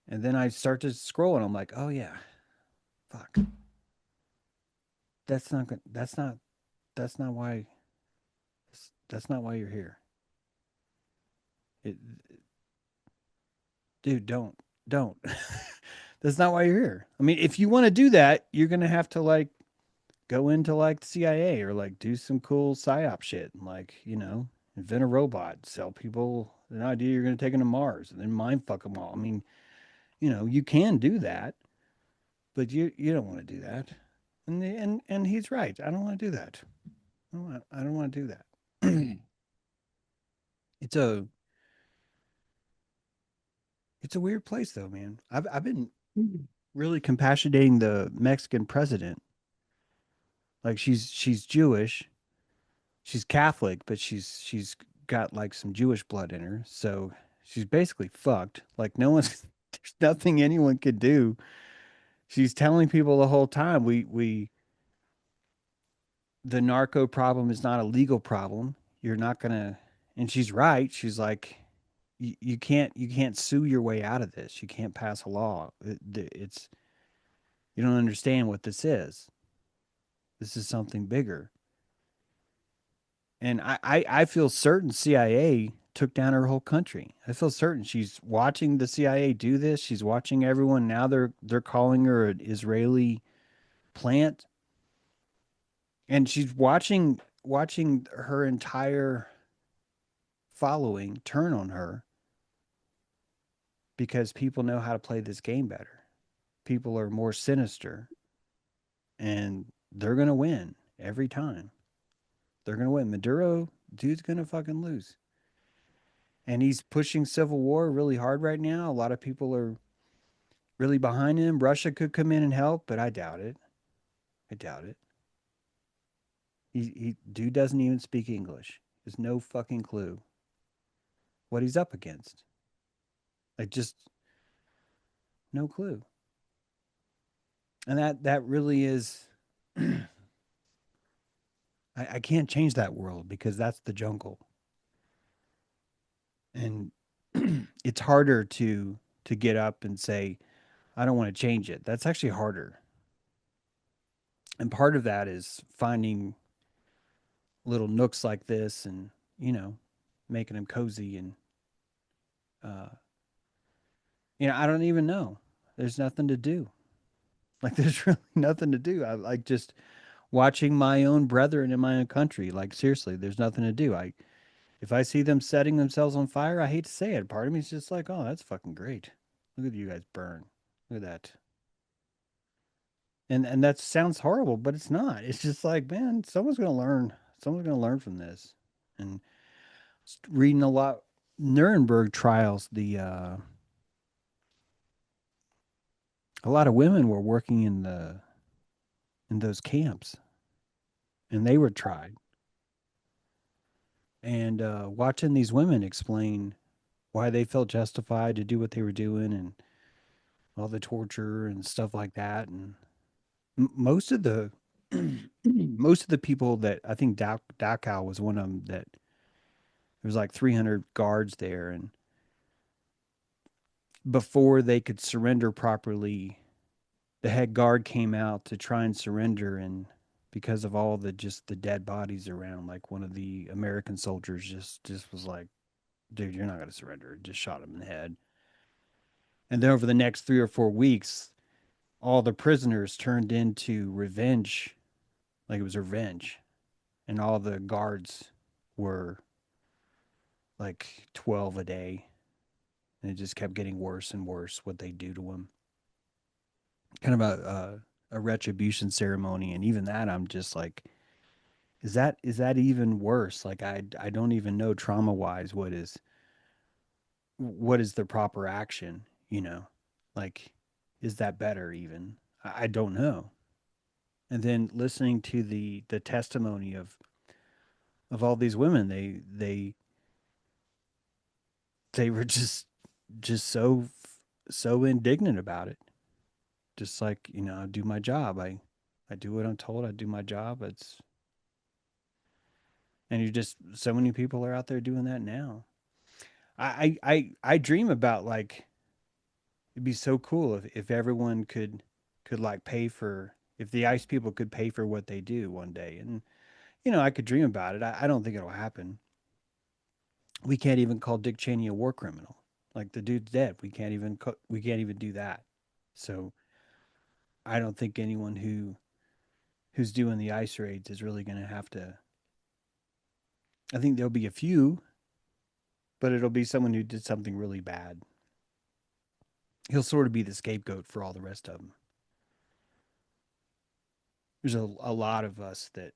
And then I start to scroll and I'm like, oh yeah, fuck. That's not good. That's not why, that's not why you're here. It, dude, don't. That's not why you're here. I mean, if you want to do that, you're going to have to like go into like the CIA or like do some cool psyop shit and like, invent a robot, sell people an idea you're going to take them to Mars and then mind fuck them all. I mean, you can do that, but you don't want to do that. And he's right. I don't want to do that. I don't want to do that. it's a it's a weird place though, man. I've been really compassionating the Mexican president. Like she's Jewish, she's Catholic, but she's got like some Jewish blood in her. So she's basically fucked. Like no one's there's nothing anyone could do. She's telling people the whole time we the narco problem is not a legal problem. You're not gonna, and she's right. She's like, you can't sue your way out of this. You can't pass a law. It's you don't understand what this is. This is something bigger. And I feel certain CIA took down her whole country. I feel certain she's watching the CIA do this. She's watching everyone. Now they're calling her an Israeli plant. And she's watching her entire following turn on her because people know how to play this game better. People are more sinister and they're going to win every time. They're going to win. Maduro, dude's going to fucking lose. And he's pushing civil war really hard right now. A lot of people are really behind him. Russia could come in and help, but I doubt it. I doubt it. He dude doesn't even speak English. There's no fucking clue what he's up against. Like just no clue. And that really is I can't change that world because that's the jungle. And it's harder to get up and say, I don't want to change it. That's actually harder. And part of that is finding little nooks like this and, making them cozy and uh I don't even know. There's nothing to do. Like there's really nothing to do. I like just watching my own brethren in my own country. Like seriously, there's nothing to do. If I see them setting themselves on fire, I hate to say it. Part of me is just like, oh, that's fucking great. Look at you guys burn. Look at that. And that sounds horrible, but it's not. It's just like, man, someone's gonna learn. Someone's gonna learn from this. And reading a lot Nuremberg trials, a lot of women were working in those camps, and they were tried. And watching these women explain why they felt justified to do what they were doing, and all the torture and stuff like that, and most of the most of the people that I think Dachau was one of them that there was like 300 guards there, and before they could surrender properly, the head guard came out to try and surrender, and because of all the just the dead bodies around, like one of the American soldiers just was like, dude, you're not going to surrender. Just shot him in the head. And then over the next 3 or 4 weeks, all the prisoners turned into revenge, like it was revenge, and all the guards were like 12 a day, and it just kept getting worse and worse what they do to them. Kind of a retribution ceremony, and even that, I'm just like, is that even worse? Like I don't even know trauma wise what is the proper action, like is that better even? I don't know. And then listening to the testimony of all these women, they were just so indignant about it. Just like, I do my job. I do what I'm told. I do my job. And you just so many people are out there doing that now. I dream about like it'd be so cool if everyone could like pay for if the ice people could pay for what they do one day. And I could dream about it. I don't think it'll happen. We can't even call Dick Cheney a war criminal. Like the dude's dead. We can't even do that. So I don't think anyone who's doing the ice raids is really going to have to. I think there'll be a few, but it'll be someone who did something really bad. He'll sort of be the scapegoat for all the rest of them. There's a lot of us that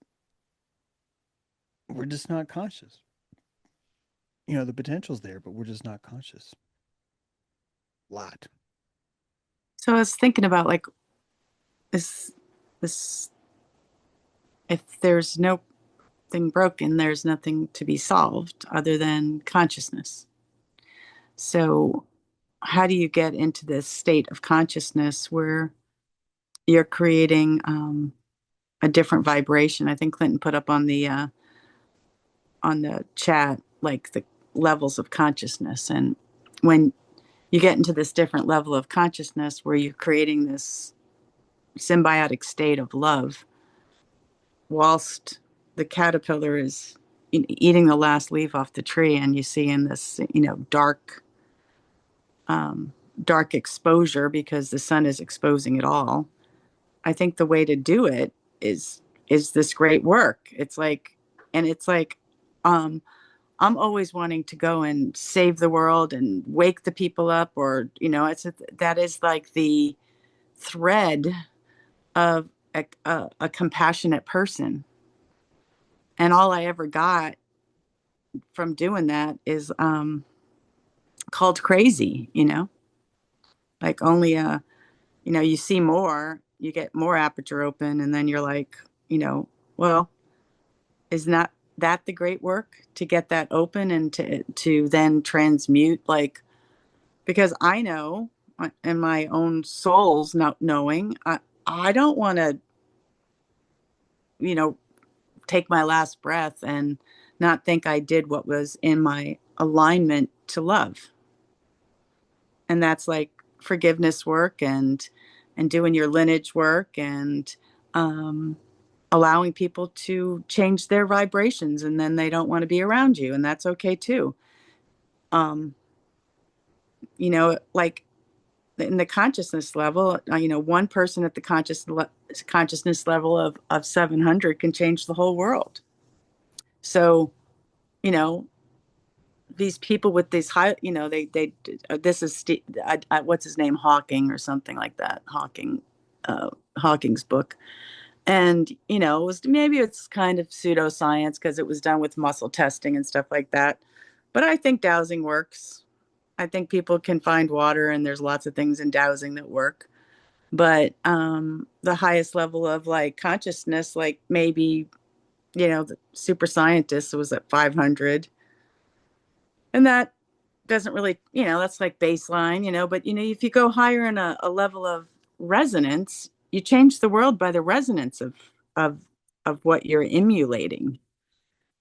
we're just not conscious. The potential's there, but we're just not conscious. Lot. So I was thinking about like this if there's nothing broken, there's nothing to be solved other than consciousness. So how do you get into this state of consciousness where you're creating a different vibration? I think Clinton put up on the chat like the levels of consciousness, and when you get into this different level of consciousness where you're creating this symbiotic state of love, whilst the caterpillar is eating the last leaf off the tree, and you see in this dark exposure because the sun is exposing it all. I think the way to do it is this great work. It's like, um, I'm always wanting to go and save the world and wake the people up, or that is like the thread of a compassionate person. And all I ever got from doing that is called crazy, like only you see more, you get more aperture open, and then you're like, well, is not that the great work to get that open and to then transmute, like, because I know in my own soul's not knowing, I don't want to, take my last breath and not think I did what was in my alignment to love. And that's like forgiveness work and doing your lineage work and allowing people to change their vibrations, and then they don't want to be around you, and that's okay too. um like in the consciousness level, one person at the consciousness level of 700 can change the whole world. So you know these people with these high, they this is what's his name, Hawking or something like that, Hawking's book. And maybe it's kind of pseudoscience because it was done with muscle testing and stuff like that, but I think dowsing works. I think people can find water, and there's lots of things in dowsing that work. But the highest level of like consciousness, like maybe the super scientist was at 500, and that doesn't really, that's like baseline, but if you go higher in a level of resonance, you change the world by the resonance of of what you're emulating.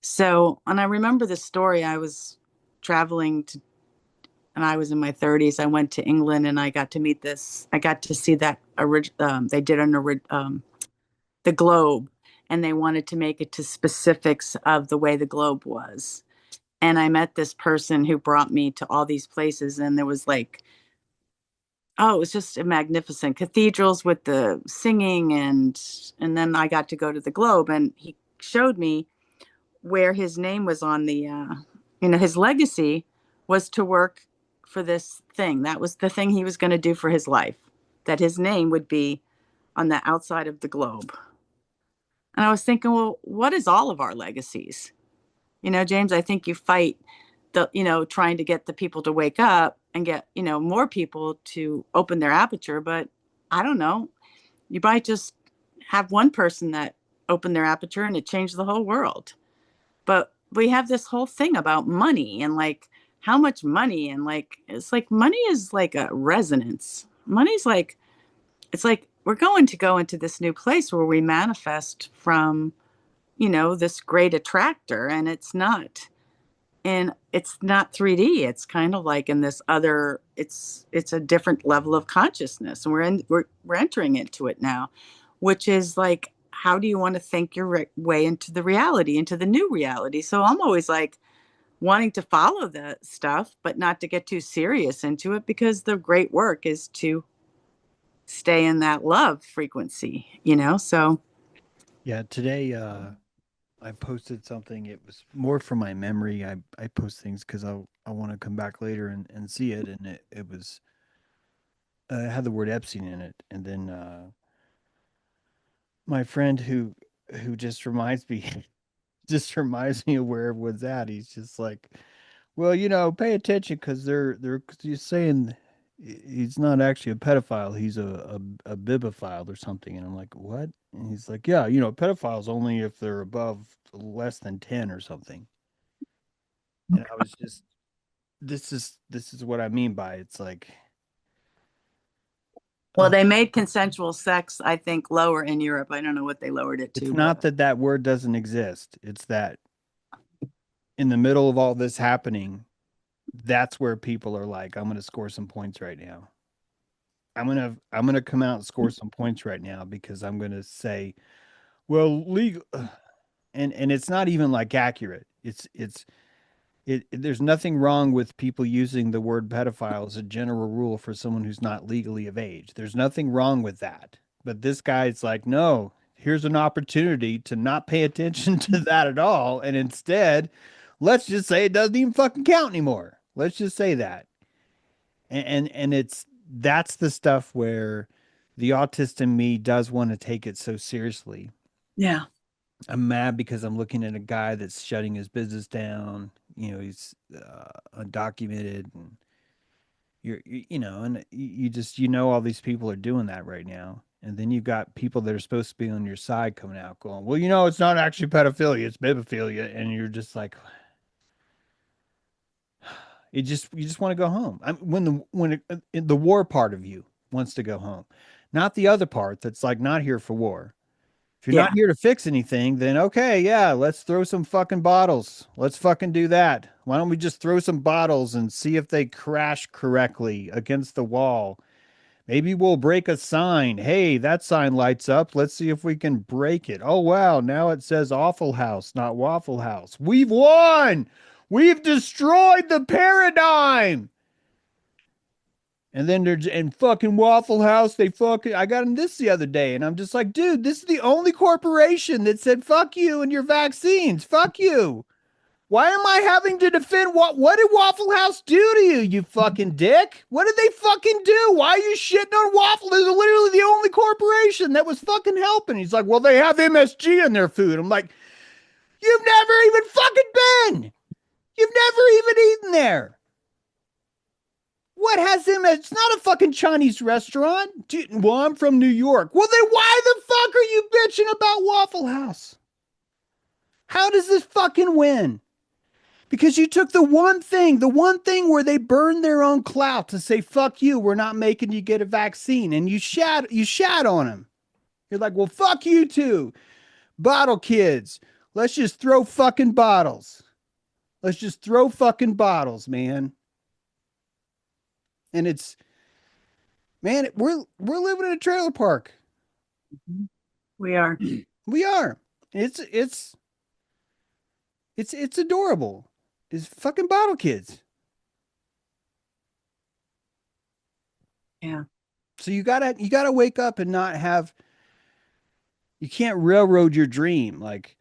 So, and I remember the story. I was traveling to, and I was in my 30s. I went to England, and I got to meet this. I got to see that they did the globe, and they wanted to make it to specifics of the way the globe was. And I met this person who brought me to all these places, and there was like, oh, it was just a magnificent cathedrals with the singing, and then I got to go to the globe, and he showed me where his name was on the his legacy was to work for this thing. That was the thing he was going to do for his life, that his name would be on the outside of the globe. And I was thinking, well, what is all of our legacies? James, I think you fight trying to get the people to wake up and get, more people to open their aperture. But I don't know, you might just have one person that opened their aperture and it changed the whole world. But we have this whole thing about money and like how much money, and like, it's like money is like a resonance. Money's like, it's like we're going to go into this new place where we manifest from, this great attractor, and it's not. And it's not 3D. It's kind of like in this other. It's a different level of consciousness, and we're entering into it now, which is like, how do you want to think your way into the reality, into the new reality? So I'm always like wanting to follow the stuff, but not to get too serious into it, because the great work is to stay in that love frequency. So Yeah, today I posted something. It was more from my memory. I post things because I want to come back later and see it, and it was it had the word Epstein in it, and then my friend who just reminds me just reminds me of where everyone's at. He's just like, well, pay attention because they're just saying he's not actually a pedophile. He's a bibophile or something. And I'm like, what? And he's like, yeah, pedophiles only if they're above less than 10 or something. And I was just, this is what I mean by it's like, well, they made consensual sex, I think, lower in Europe. I don't know what they lowered it it's to, not but that word doesn't exist. It's that in the middle of all this happening, that's where people are like, I'm going to score some points right now. I'm gonna come out and score some points right now because I'm gonna say, well, legal, and it's not even like accurate. There's nothing wrong with people using the word pedophile as a general rule for someone who's not legally of age. There's nothing wrong with that. But this guy's like, no, here's an opportunity to not pay attention to that at all, and instead, let's just say it doesn't even fucking count anymore. Let's just say that. And that's the stuff where the autist in me does want to take it so seriously. yeah. I'm mad because I'm looking at a guy that's shutting his business down. He's undocumented, and and you just all these people are doing that right now. And then you've got people that are supposed to be on your side coming out going, well, it's not actually pedophilia, it's bibophilia, and you're just like, you just want to go home. The war part of you wants to go home, not the other part that's like not here for war. If you're Yeah. not here to fix anything, then okay, yeah, let's throw some fucking bottles. Let's fucking do that. Why don't we just throw some bottles and see if they crash correctly against the wall? Maybe we'll break a sign. Hey, that sign lights up. Let's see if we can break it. Oh, wow. Now it says Awful House, not Waffle House. We've won. We've destroyed the paradigm. And then and fucking Waffle House, I got in this the other day, and I'm just like, dude, this is the only corporation that said fuck you and your vaccines. Fuck you. Why am I having to defend what did Waffle House do to you, you fucking dick? What did they fucking do? Why are you shitting on Waffle? They're literally the only corporation that was fucking helping. He's like, well, they have MSG in their food. I'm like, you've never even fucking been. You've never even eaten there. What has him? It's not a fucking Chinese restaurant. Dude, well, I'm from New York. Well, then why the fuck are you bitching about Waffle House? How does this fucking win? Because you took the one thing where they burned their own clout to say, fuck you, we're not making you get a vaccine. And you shat on them. You're like, well, fuck you too. Bottle kids. Let's just throw fucking bottles. Let's just throw fucking bottles, man. And man, we're living in a trailer park. We are. We are. It's adorable. It's fucking bottle kids. Yeah. So you gotta wake up and not have. You can't railroad your dream. Like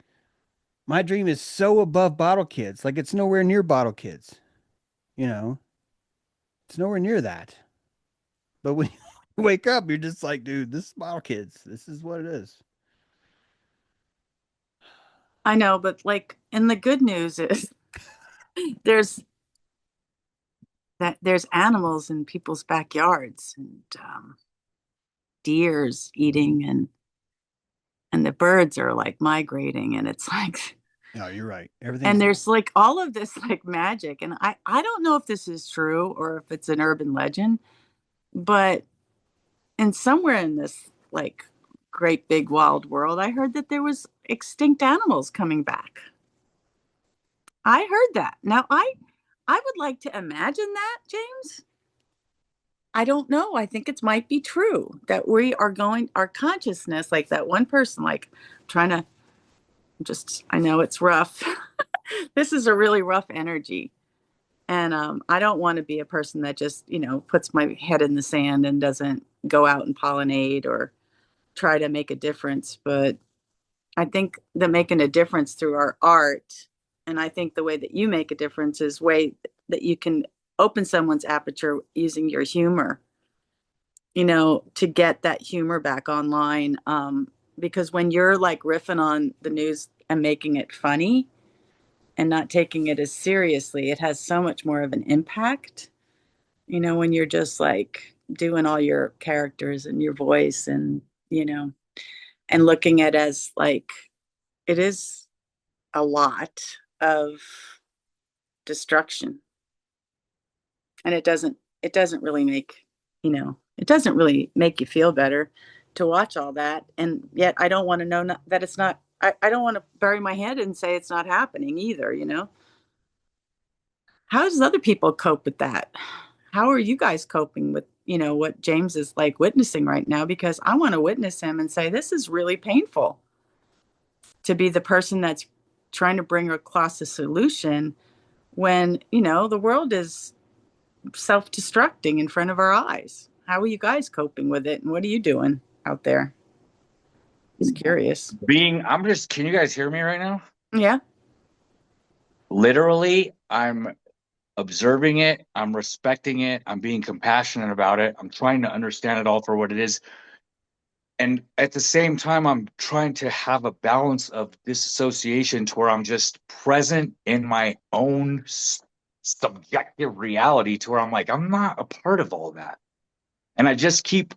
my dream is so above bottle kids. Like it's nowhere near bottle kids. It's nowhere near that. But when you wake up, you're just like, dude, this is bottle kids. This is what it is. I know, but like, and the good news is there's there's animals in people's backyards, and deers eating, and the birds are like migrating, and it's like, No, you're right. Everything. and there's like all of this like magic, and I don't know if this is true or if it's an urban legend, but and somewhere in this like great big wild world, I heard that there was extinct animals coming back. I heard that. Now I would like to imagine that, James. I don't know. I think it might be true that we are going, our consciousness, like that one person, like trying to just, I know it's rough. This is a really rough energy. And I don't want to be a person that just, puts my head in the sand and doesn't go out and pollinate or try to make a difference. But I think that making a difference through our art, and I think the way that you make a difference is way that you can open someone's aperture using your humor, to get that humor back online. Because when you're like riffing on the news and making it funny and not taking it as seriously, it has so much more of an impact, when you're just like doing all your characters and your voice and looking at as like it is a lot of destruction. And it doesn't really make, it doesn't really make you feel better to watch all that. And yet I don't want to know that it's not, I don't want to bury my head and say it's not happening either. How does other people cope with that? How are you guys coping with, what James is like witnessing right now? Because I want to witness him and say, this is really painful to be the person that's trying to bring across a solution when, the world is self-destructing in front of our eyes. How are you guys coping with it? And what are you doing out there? Just curious. Can you guys hear me right now? Yeah. Literally, I'm observing it. I'm respecting it. I'm being compassionate about it. I'm trying to understand it all for what it is. And at the same time, I'm trying to have a balance of disassociation to where I'm just present in my own subjective reality to where I'm like, I'm not a part of all that. And I just keep,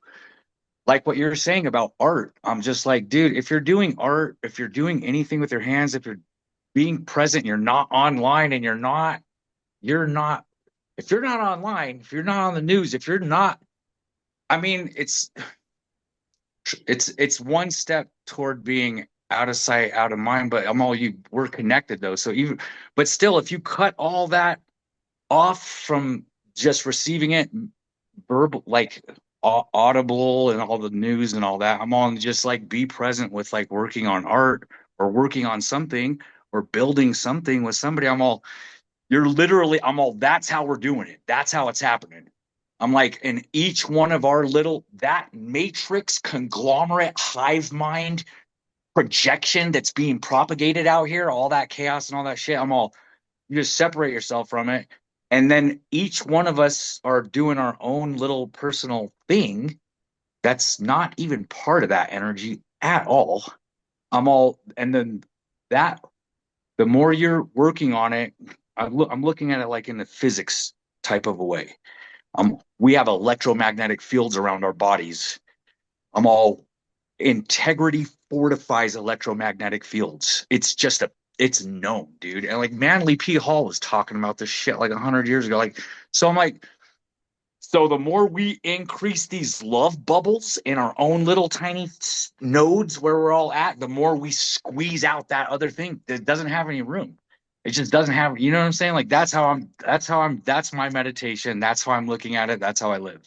like what you're saying about art, I'm just like, dude, if you're doing art, if you're doing anything with your hands, if you're being present, you're not online and you're not, if you're not online, if you're not on the news, if you're not, I mean, it's one step toward being out of sight, out of mind, but we're connected though. So but still, if you cut all that off from just receiving it verbal, like audible and all the news and all that, I'm on just like be present with like working on art or working on something or building something with somebody. That's how we're doing it. That's how it's happening. I'm like, in each one of our that matrix conglomerate hive mind projection that's being propagated out here, all that chaos and all that shit, you just separate yourself from it. And then each one of us are doing our own little personal thing that's not even part of that energy at all. And then the more you're working on it, I'm looking at it like in the physics type of a way. We have electromagnetic fields around our bodies. Integrity fortifies electromagnetic fields. It's known, dude. And like Manly P. Hall was talking about this shit like 100 years ago. So I'm like, so the more we increase these love bubbles in our own little tiny nodes where we're all at, the more we squeeze out that other thing that doesn't have any room. It just doesn't have, you know what I'm saying? Like that's my meditation. That's how I'm looking at it. That's how I live.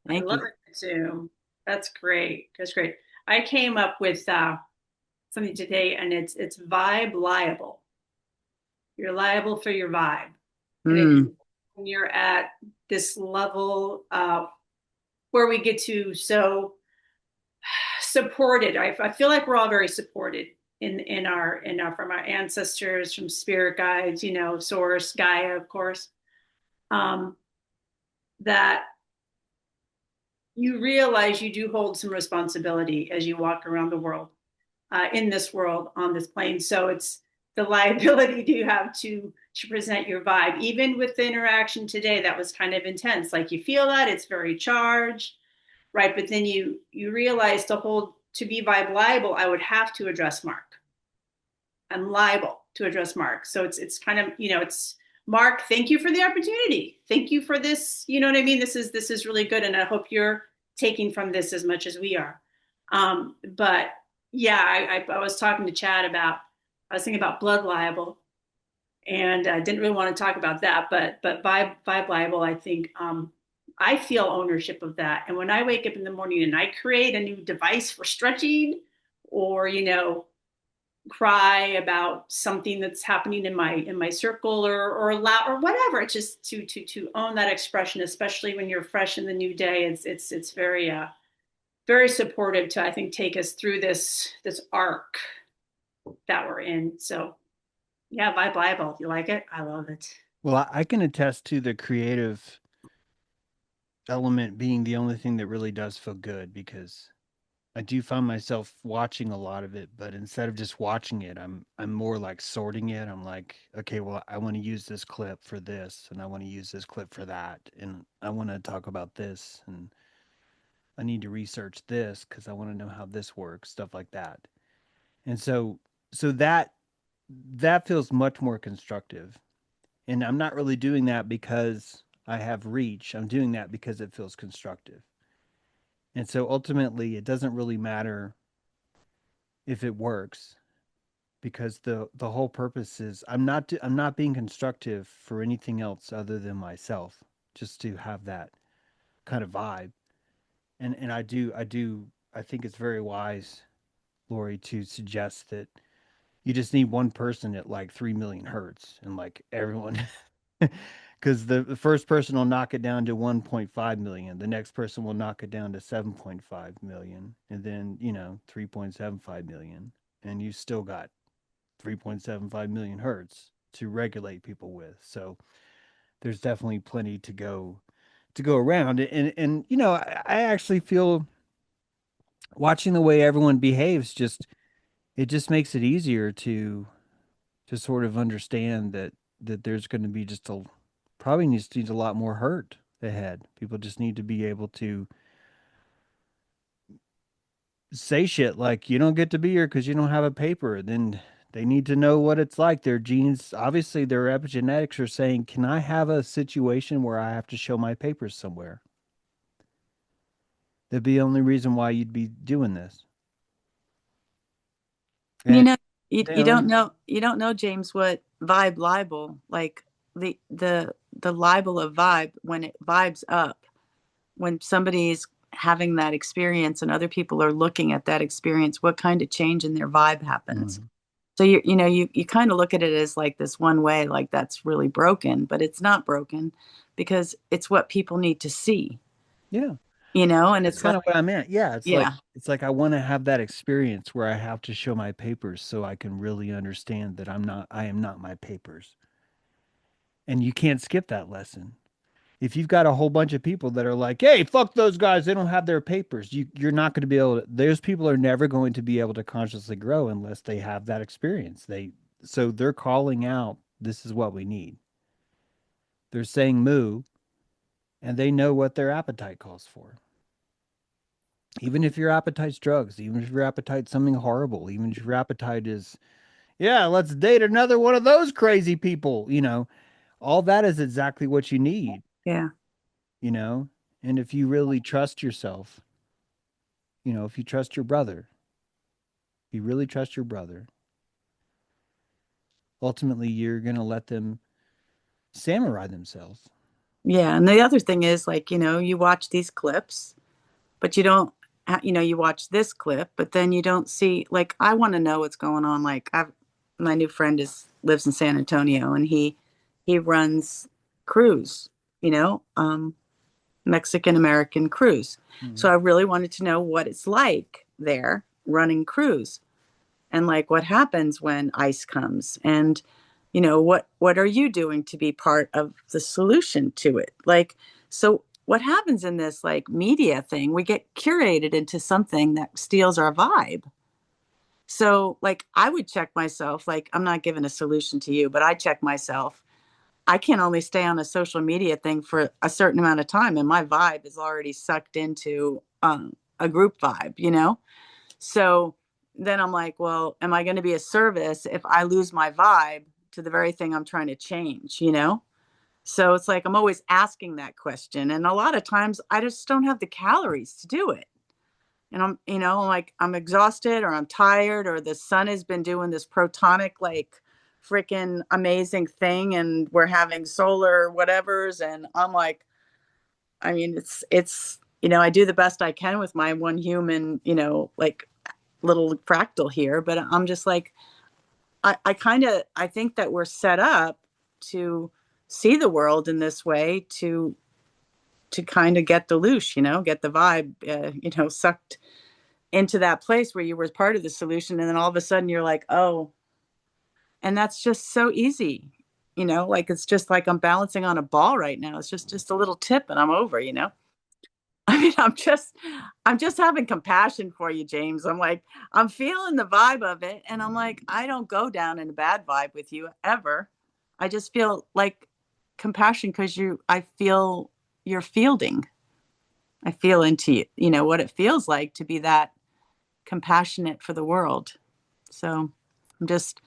I love it too. That's great. That's great. I came up with something today, and it's vibe liable. You're liable for your vibe. And when you're at this level where we get to so supported, I feel like we're all very supported in our from our ancestors, from spirit guides, Source, Gaia, of course, that you realize you do hold some responsibility as you walk around the world, in this world, on this plane. So it's the liability you have to present your vibe. Even with the interaction today, that was kind of intense. Like you feel that it's very charged, right? But then you realize to be vibe liable, I would have to address Mark. I'm liable to address Mark. So it's kind of, it's Mark, thank you for the opportunity. Thank you for this. You know what I mean? This is really good. And I hope you're taking from this as much as we are. But yeah, I was talking to Chad about, I was thinking about blood libel, and I didn't really want to talk about that, but vibe libel, I think I feel ownership of that. And when I wake up in the morning and I create a new device for stretching, or cry about something that's happening in my circle, or loud or whatever, it's just to own that expression, especially when you're fresh in the new day. It's very very supportive to, I think, take us through this arc that we're in. So yeah, vibe libel. You like it? I love it. Well, I can attest to the creative element being the only thing that really does feel good, because I do find myself watching a lot of it, but instead of just watching it, I'm more like sorting it. I'm like, okay, well, I want to use this clip for this, and I want to use this clip for that, and I want to talk about this, and I need to research this because I want to know how this works, stuff like that. And so that feels much more constructive. And I'm not really doing that because I have reach. I'm doing that because it feels constructive. And so ultimately, it doesn't really matter if it works, because the whole purpose is I'm not being constructive for anything else other than myself, just to have that kind of vibe. And I think it's very wise, Lori, to suggest that you just need one person at like 3 million hertz, and like everyone, because the first person will knock it down to 1.5 million, the next person will knock it down to 7.5 million, and then 3.75 million, and you still got 3.75 million hertz to regulate people with. So there's definitely plenty to go around. And I actually feel, watching the way everyone behaves, it just makes it easier to sort of understand that there's going to be just a probably needs a lot more hurt ahead. People just need to be able to say shit like, you don't get to be here because you don't have a paper. Then they need to know what it's like. Their genes, obviously their epigenetics are saying, can I have a situation where I have to show my papers somewhere? That'd be the only reason why you'd be doing this. You And know, they you don't know, James, what vibe libel, like the libel of vibe, when it vibes up, when somebody's having that experience and other people are looking at that experience, what kind of change in their vibe happens. Mhm. So you kind of look at it as like this one way, like that's really broken, but it's not broken, because it's what people need to see, Yeah. and That's it's like, kind of what I meant. Yeah, yeah, it's like I want to have that experience where I have to show my papers so I can really understand that I am not my papers. And you can't skip that lesson. If you've got a whole bunch of people that are like, "Hey, fuck those guys, they don't have their papers." You're not going to be able to, those people are never going to be able to consciously grow unless they have that experience. So they're calling out, this is what we need. They're saying moo, and they know what their appetite calls for. Even if your appetite's drugs, even if your appetite's something horrible, even if your appetite is, yeah, let's date another one of those crazy people, all that is exactly what you need, yeah, you know? And if you really trust yourself, if you trust your brother, if you really trust your brother, ultimately you're going to let them samurai themselves. yeah. And the other thing is, like, you watch these clips, but you don't, you watch this clip, but then you don't see, like, I want to know what's going on. Like, my new friend lives in San Antonio, and he runs cruise, Mexican American cruise. Mhm. So I really wanted to know what it's like there running cruise, and like what happens when ice comes, and what are you doing to be part of the solution to it? Like, so what happens in this like media thing, we get curated into something that steals our vibe. So like I would check myself, like I'm not giving a solution to you, but I check myself. I can only stay on a social media thing for a certain amount of time, and my vibe is already sucked into a group vibe. So then I'm like, well, am I going to be a service if I lose my vibe to the very thing I'm trying to change? So it's like I'm always asking that question. And a lot of times I just don't have the calories to do it. And I'm, like I'm exhausted or I'm tired or the sun has been doing this protonic, like freaking amazing thing. And we're having solar whatevers. And I'm like, I mean, I do the best I can with my one human, like little fractal here, but I'm just like, I think that we're set up to see the world in this way to kind of get the loosh, get the vibe, sucked into that place where you were part of the solution. And then all of a sudden you're like, oh, and that's just so easy, like, it's just like I'm balancing on a ball right now. It's just a little tip and I'm over. I mean, I'm just having compassion for you, James. I'm like, I'm feeling the vibe of it. And I'm like, I don't go down in a bad vibe with you ever. I just feel like compassion because I feel you're fielding. I feel into you, what it feels like to be that compassionate for the world. So I'm just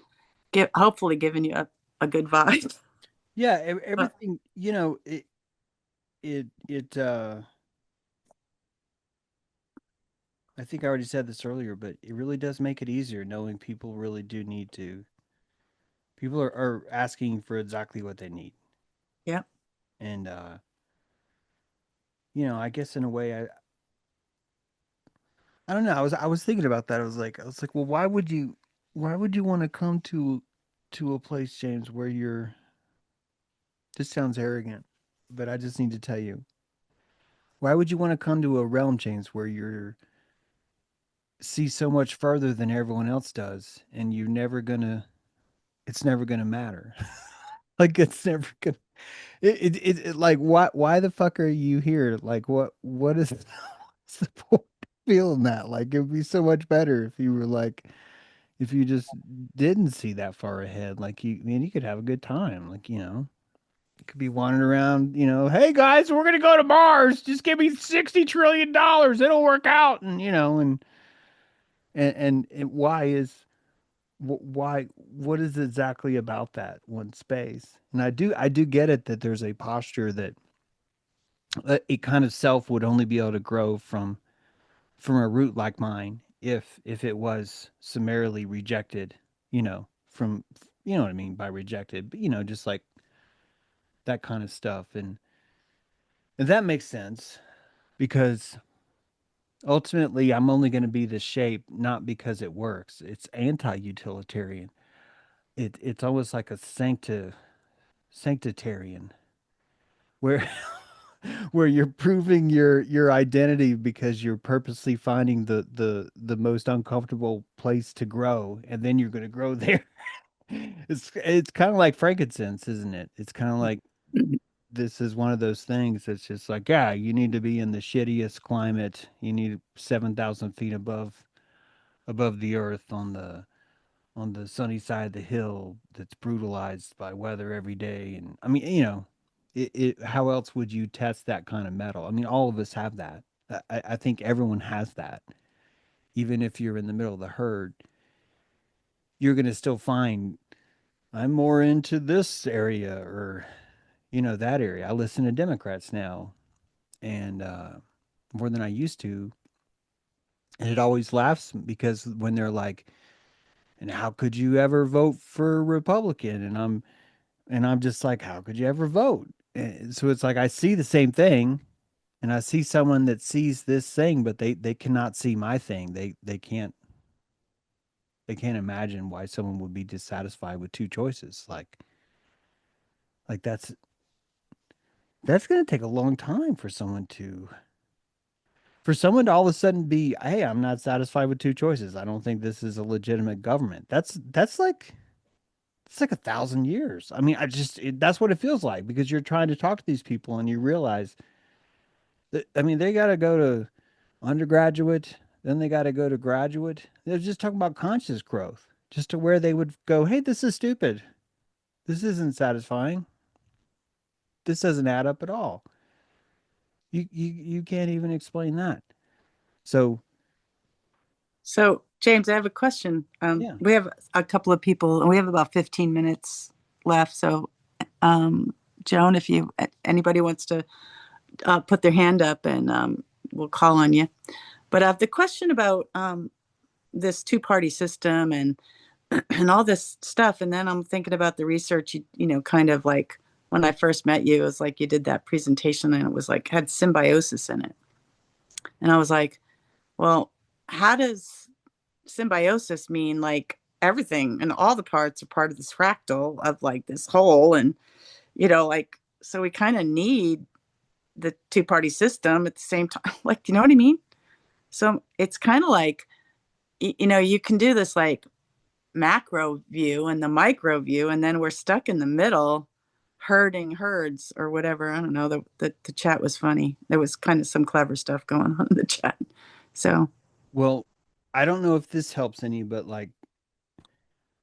hopefully giving you a good vibe. Yeah, But everything, it I think I already said this earlier, but it really does make it easier knowing people really do need to. People are asking for exactly what they need. yeah. And I guess in a way I don't know. I was thinking about that. I was like, well, why would you want to come to a place, James, where you're this sounds arrogant, but I just need to tell you. Why would you want to come to a realm, James, where you're see so much further than everyone else does and it's never gonna matter. Like it's never gonna like why the fuck are you here? Like what is what's the point of feeling that? Like it would be so much better if you were like if you just didn't see that far ahead. Like you could have a good time. Like, you could be wandering around, hey guys, we're gonna go to Mars. Just give me $60 trillion. It'll work out. And and why what is exactly about that one space? And I do get it that there's a posture that a kind of self would only be able to grow from a root like mine if it was summarily rejected, from what I mean by rejected, but just like that kind of stuff. And that makes sense because ultimately I'm only going to be this shape not because it works. It's anti-utilitarian. It's almost like a sanctitarian where where you're proving your identity because you're purposely finding the most uncomfortable place to grow and then you're going to grow there. It's kind of like frankincense, isn't it? It's kind of like this is one of those things that's just like, yeah, you need to be in the shittiest climate. You need 7,000 feet above the earth on the sunny side of the hill that's brutalized by weather every day. And I mean, how else would you test that kind of metal? I mean, all of us have that. I think everyone has that. Even if you're in the middle of the herd, you're going to still find I'm more into this area or, that area. I listen to Democrats now and more than I used to. And it always laughs because when they're like, and how could you ever vote for a Republican? And I'm just like, how could you ever vote? And so it's like I see the same thing, and I see someone that sees this thing, but they cannot see my thing. They can't imagine why someone would be dissatisfied with two choices. Like that's going to take a long time for someone to all of a sudden be, hey, I'm not satisfied with two choices. I don't think this is a legitimate government. That's like it's like 1,000 years. I mean, that's what it feels like because you're trying to talk to these people and you realize that, I mean, they got to go to undergraduate, then they got to go to graduate. They're just talking about conscious growth, just to where they would go, hey, this is stupid. This isn't satisfying. This doesn't add up at all. You can't even explain that. So, So, James, I have a question. yeah. We have a couple of people, and we have about 15 minutes left. So, Joan, if anybody wants to put their hand up, and we'll call on you. But the question about this two-party system and and all this stuff, and then I'm thinking about the research. Kind of like when I first met you, it was like you did that presentation, and it was like had symbiosis in it, and I was like, well, how does symbiosis mean? Like everything and all the parts are part of this fractal of like this whole, and like so we kind of need the two-party system at the same time. Like, you know what I mean? So it's kind of like, you can do this like macro view and the micro view, and then we're stuck in the middle, herding herds or whatever. I don't know. The chat was funny. There was kind of some clever stuff going on in the chat. So, Well, I don't know if this helps any, but like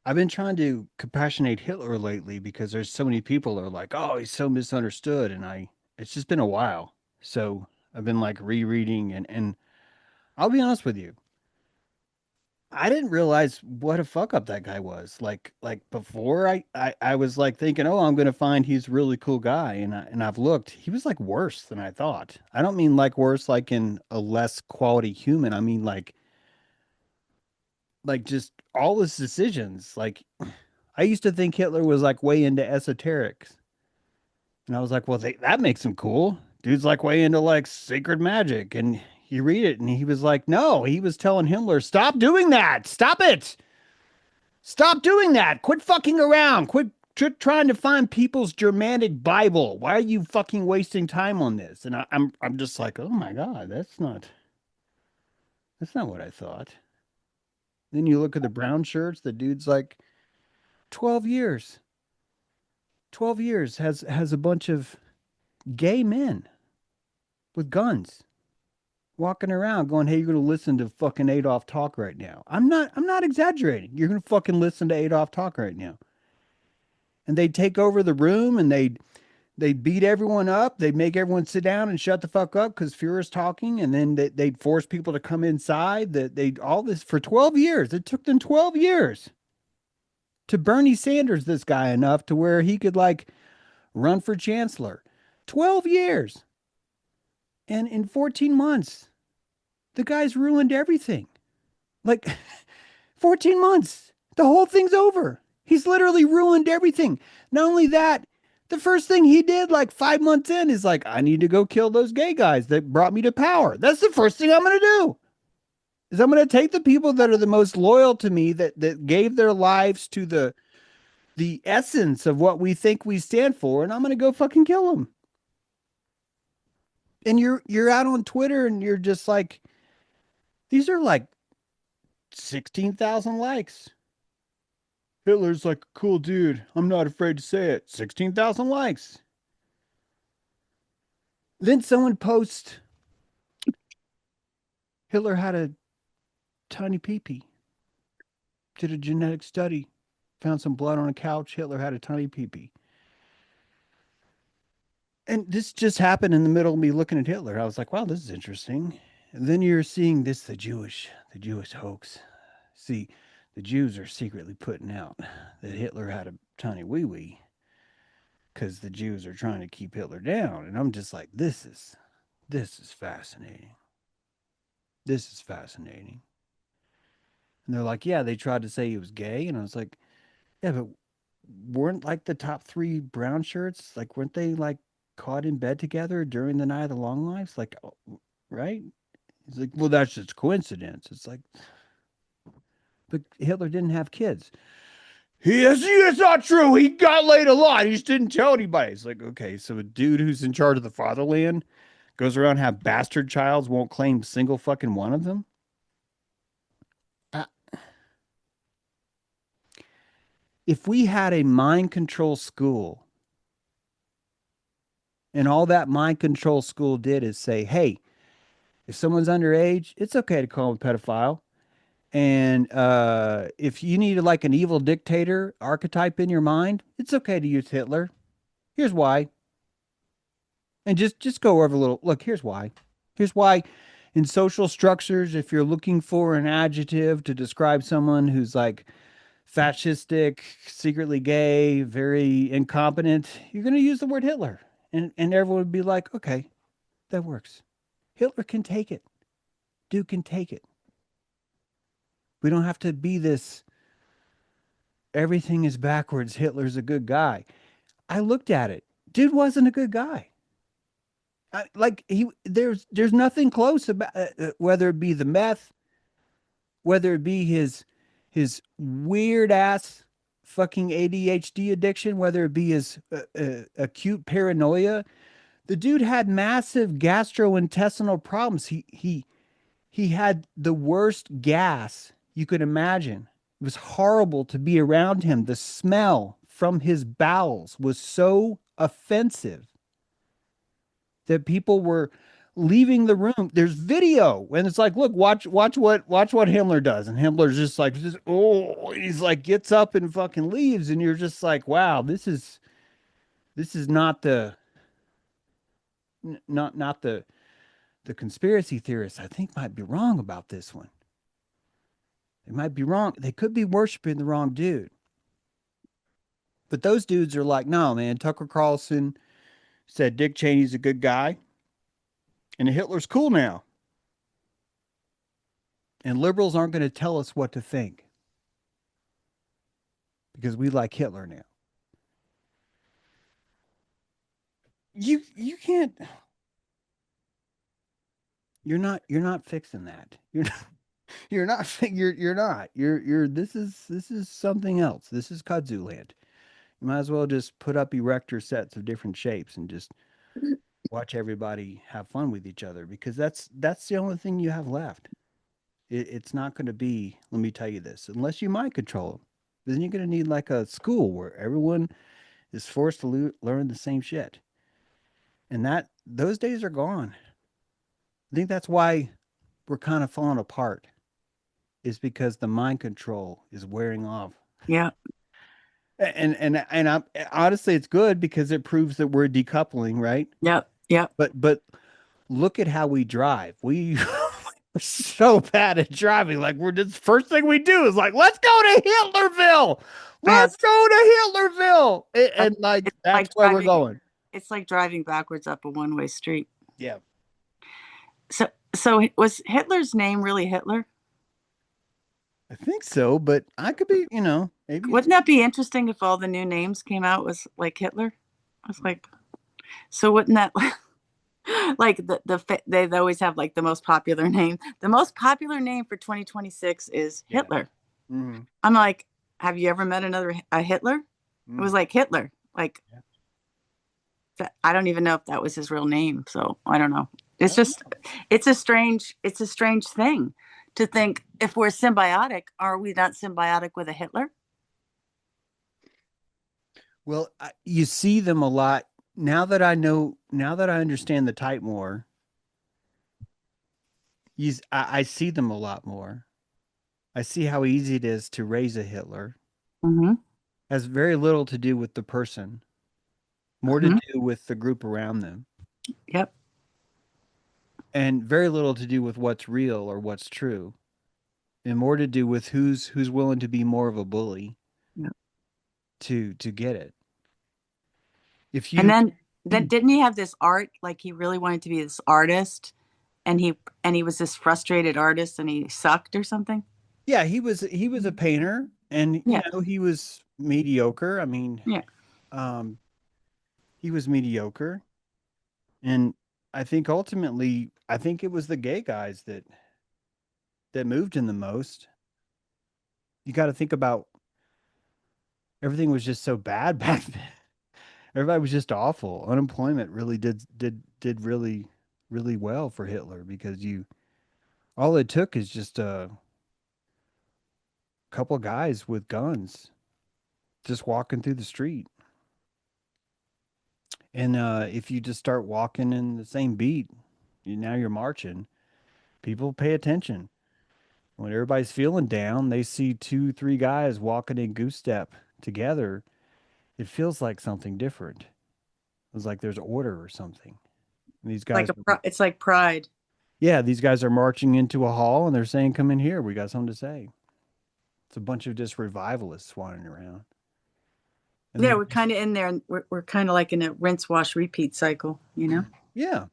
I've been trying to compassionate Hitler lately because there's so many people are like, oh, he's so misunderstood. And it's just been a while. So I've been like rereading and I'll be honest with you. I didn't realize what a fuck up that guy was. Like before I was like thinking, oh, I'm gonna find he's a really cool guy, and I've looked, he was like worse than I thought. I don't mean like worse like in a less quality human. I mean like just all his decisions. Like I used to think Hitler was like way into esoterics. And I was like, well, that makes him cool. Dude's like way into like sacred magic. And you read it and he was like, no, he was telling Himmler, stop doing that. Stop it. Stop doing that. Quit fucking around. Quit trying to find people's Germanic Bible. Why are you fucking wasting time on this? And I'm just like, oh my God, that's not what I thought. Then you look at the brown shirts, the dude's like 12 years. 12 years has a bunch of gay men with guns walking around going, hey, you're going to listen to fucking Adolf talk right now. I'm not exaggerating. You're going to fucking listen to Adolf talk right now. And they'd take over the room and they'd beat everyone up. They'd make everyone sit down and shut the fuck up because Führer's talking. And then they'd force people to come inside. They'd all this for 12 years. It took them 12 years to Bernie Sanders this guy enough to where he could like run for chancellor. 12 years. And in 14 months, the guy's ruined everything. Like 14 months, the whole thing's over. He's literally ruined everything. Not only that, the first thing he did like 5 months in is like, I need to go kill those gay guys that brought me to power. That's the first thing I'm going to do. Is I'm going to take the people that are the most loyal to me, that gave their lives to the essence of what we think we stand for, and I'm going to go fucking kill them. And you're out on Twitter and you're just like, these are like 16,000 likes. Hitler's like a cool dude. I'm not afraid to say it. 16,000 likes. Then someone posts, Hitler had a tiny peepee. Did a genetic study. Found some blood on a couch. Hitler had a tiny peepee. And this just happened in the middle of me looking at Hitler. I was like, wow, this is interesting. And then you're seeing this, the Jewish hoax. See, the Jews are secretly putting out that Hitler had a tiny wee-wee because the Jews are trying to keep Hitler down. And I'm just like, this is fascinating. This is fascinating. And they're like, yeah, they tried to say he was gay. And I was like, yeah, but weren't like the top 3 brown shirts, like, weren't they like caught in bed together during the Night of the Long Knives? Like, right? He's like, well, that's just coincidence. It's like, but Hitler didn't have kids. It's not true. He got laid a lot. He just didn't tell anybody. It's like, okay, so a dude who's in charge of the fatherland goes around have bastard childs, won't claim single fucking one of them. If we had a mind control school and all that mind control school did is say, hey, if someone's underage, it's okay to call them a pedophile. And if you need like an evil dictator archetype in your mind, it's okay to use Hitler. Here's why. And just go over a little. Look, here's why. Here's why in social structures, if you're looking for an adjective to describe someone who's like fascistic, secretly gay, very incompetent, you're going to use the word Hitler. And everyone would be like, okay, that works. Hitler can take it. Dude can take it. We don't have to be this, everything is backwards. Hitler's a good guy. I looked at it. Dude wasn't a good guy. There's nothing close about whether it be the meth, whether it be his weird ass fucking ADHD addiction, whether it be his acute paranoia. The dude had massive gastrointestinal problems. He had the worst gas you could imagine. It was horrible to be around him. The smell from his bowels was so offensive that people were leaving the room. There's video, and it's like, look, watch what Himmler does, and Himmler's just oh, he's like gets up and fucking leaves, and you're just like, wow, this is not the not the conspiracy theorists I think might be wrong about this one. They might be wrong. They could be worshiping the wrong dude. But those dudes are like, no, man, Tucker Carlson said Dick Cheney's a good guy and Hitler's cool now. And liberals aren't going to tell us what to think because we like Hitler now. You can't. You're not fixing that. You're not. This is something else. This is kudzu land. You might as well just put up erector sets of different shapes and just watch everybody have fun with each other, because that's the only thing you have left. It's not going to be, let me tell you this, unless you mind control them, then you're going to need like a school where everyone is forced to learn the same shit. And those days are gone. I think that's why we're kind of falling apart, is because the mind control is wearing off. Yeah. And I'm honestly, it's good because it proves that we're decoupling, right? Yep. Yep. But look at how we drive. We're so bad at driving. Like, we're just, first thing we do is like, let's go to Hitlerville. Let's go to Hitlerville. And like, that's where we're going. It's like driving backwards up a one-way street. Yeah. So was Hitler's name really Hitler? I think so, but I could be, maybe. Wouldn't that be interesting if all the new names came out was like Hitler? I was like, so wouldn't that like they always have like the most popular name. The most popular name for 2026 is Hitler. Mm-hmm. I'm like, have you ever met a Hitler? Mm-hmm. It was like Hitler. Like, I don't even know if that was his real name. So I don't know. It's just, it's a strange thing to think, if we're symbiotic, are we not symbiotic with a Hitler? Well, you see them a lot. Now that I understand the type more, I see them a lot more. I see how easy it is to raise a Hitler. Mm-hmm. Has very little to do with the person, more to do with the group around them. Yep. And very little to do with what's real or what's true, and more to do with who's willing to be more of a bully. Yep. To get it. And then didn't he have this art, like he really wanted to be this artist, and he was this frustrated artist and he sucked or something? Yeah, he was a painter, and he was mediocre. I mean, he was mediocre. And I think ultimately, it was the gay guys that moved him the most. You got to think about, everything was just so bad back then. Everybody was just awful. Unemployment really did really, really well for Hitler, because all it took is just a couple of guys with guns just walking through the street. And if you just start walking in the same beat, now you're marching, people pay attention. When everybody's feeling down, they see 2-3 guys walking in goose step together. It feels like something different. It's like there's order or something. And these guys, it's like pride. Yeah, these guys are marching into a hall and they're saying, "Come in here. We got something to say." It's a bunch of just revivalists wandering around. And Yeah, then we're kind of in there, and we're kind of like in a rinse, wash, repeat cycle, you know? yeah.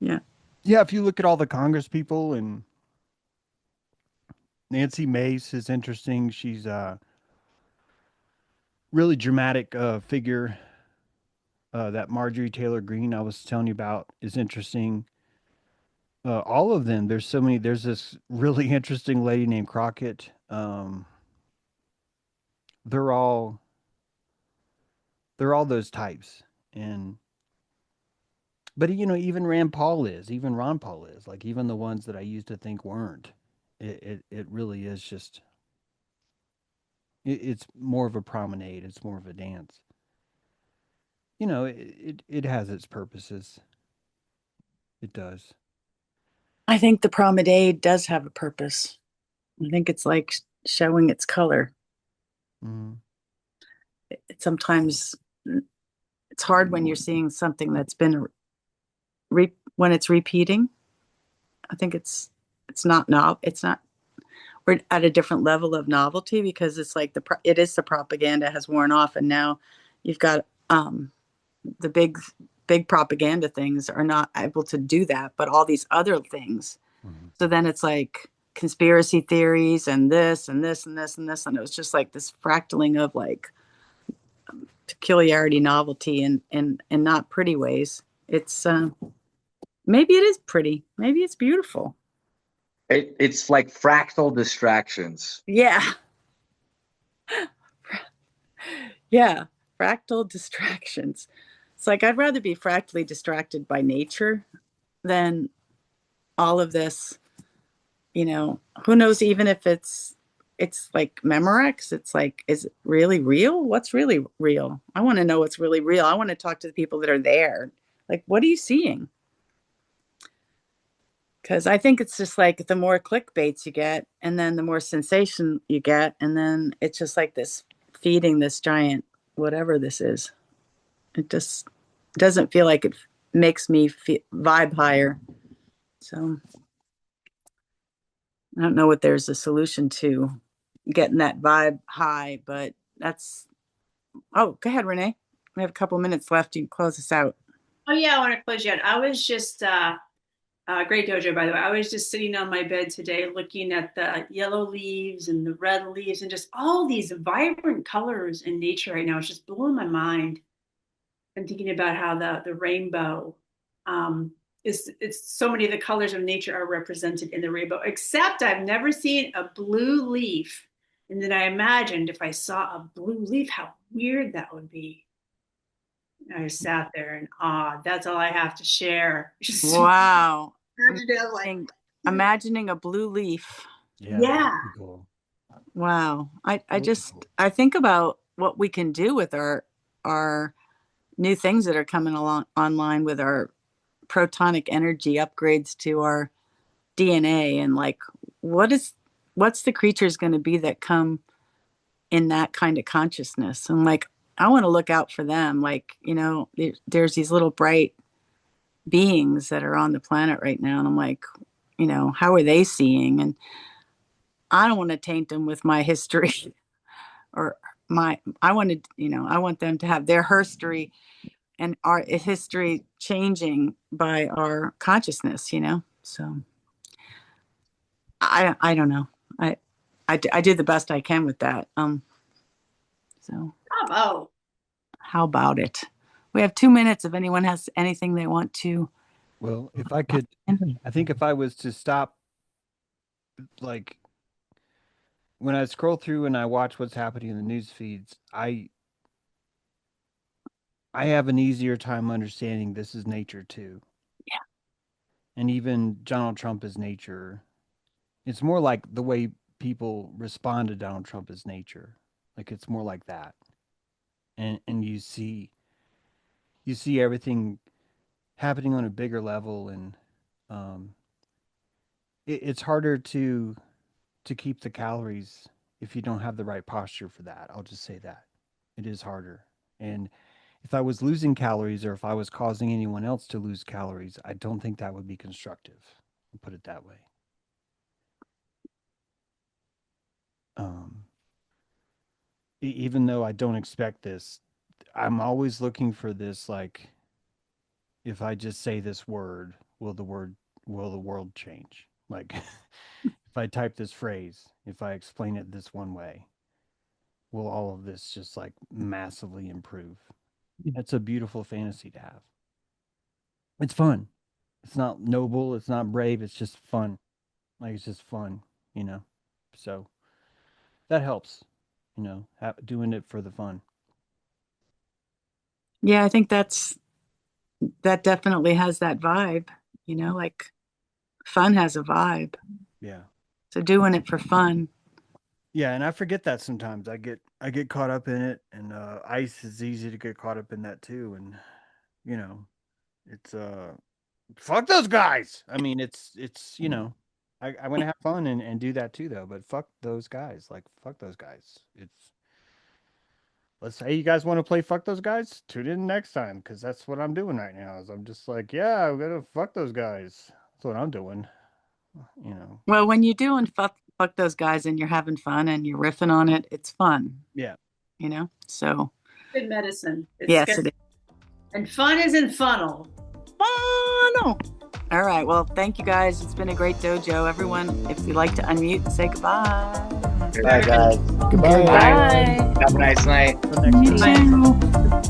Yeah. Yeah, if you look at all the Congress people, and Nancy Mace is interesting. She's a really dramatic figure. That Marjorie Taylor Greene I was telling you about is interesting. All of them. There's so many. There's this really interesting lady named Crockett. They're all those types. And but even Rand Paul is, even Ron Paul is, like, even the ones that I used to think weren't. It really is just it's more of a promenade. It's more of a dance. It has its purposes. It does. I think the promenade does have a purpose. I think it's like showing its color. Mhm. Sometimes it's hard when you're seeing something that's been when it's repeating. I think it's not it's not, we're at a different level of novelty, because it's like it is the propaganda has worn off, and now you've got the big propaganda things are not able to do that, but all these other things. Mhm. So then it's like conspiracy theories and this and this and this and this, and it was just like this fractaling of like peculiarity, novelty, and not pretty ways. It's maybe it is pretty, maybe it's beautiful. It's like fractal distractions. Yeah. Yeah, fractal distractions. It's like I'd rather be fractally distracted by nature than all of this. Who knows, even if it's like Memorex, it's like, is it really real? What's really real? I want to know what's really real. I want to talk to the people that are there. Like, what are you seeing? Because I think it's just like the more clickbaits you get, and then the more sensation you get, and then it's just like this feeding this giant whatever this is. It just doesn't feel like it makes me vibe higher. So I don't know what there's a solution to getting that vibe high, but that's. Oh, go ahead, Renee. We have a couple minutes left. You can close us out. Oh yeah, I want to close you out. I was just great dojo, by the way. I was just sitting on my bed today looking at the yellow leaves and the red leaves and just all these vibrant colors in nature right now. It's just blowing my mind. And thinking about how the rainbow um, is, it's so many of the colors of nature are represented in the rainbow, except I've never seen a blue leaf. And then I imagined if I saw a blue leaf, how weird that would be. I just sat there and that's all I have to share. Just Wow. like, Imagining a blue leaf. yeah. Cool. Wow. I Really just cool. I think about what we can do with our new things that are coming along online with our protonic energy upgrades to our DNA, and like what's the creatures going to be that come in that kind of consciousness. And like I want to look out for them. Like, there's these little bright beings that are on the planet right now, and I'm like, how are they seeing? And I don't want to taint them with my history or I wanted, I want them to have their history and our history changing by our consciousness. So I don't know. I do the best I can with that. So Bravo. how about it? We have 2 minutes if anyone has anything they want to. Well, if I could, I think if I was to stop, like, when I scroll through and I watch what's happening in the news feeds, I have an easier time understanding this is nature too. Yeah. And even Donald Trump is nature. It's more like the way people respond to Donald Trump is nature. Like, it's more like that. And you see everything happening on a bigger level, and um it's harder to keep the calories if you don't have the right posture for that. I'll just say that. It is harder. And if I was losing calories, or if I was causing anyone else to lose calories, I don't think that would be constructive. I'll put it that way. even though I don't expect this, I'm always looking for this, like, if I just say this word, will the world change? Like, if I type this phrase, if I explain it this one way, will all of this just like massively improve? It's a beautiful fantasy to have. It's fun. It's not noble, it's not brave, it's just fun. Like, it's just fun, you know. So that helps, you know, doing it for the fun. Yeah, I think that definitely has that vibe, like fun has a vibe. Yeah. So doing it for fun. Yeah, and I forget that sometimes. I get caught up in it, and ice is easy to get caught up in that too. And you know, it's fuck those guys. I mean, it's I want to have fun and do that too though. But fuck those guys. Like, fuck those guys. It's Let's say you guys want to play fuck those guys. Tune in next time, because that's what I'm doing right now. Is I'm just like, yeah, I'm gonna fuck those guys. That's what I'm doing. You know. Well, when you're doing fuck those guys and you're having fun and you're riffing on it, it's fun. Yeah. So Good medicine. It's yes, good. it is. And fun isn't funnel. Funnel. All right. Well, thank you guys. It's been a great dojo. Everyone, if you'd like to unmute and say goodbye. Bye, guys. Goodbye. Bye. Have a nice night. Till next time. You too.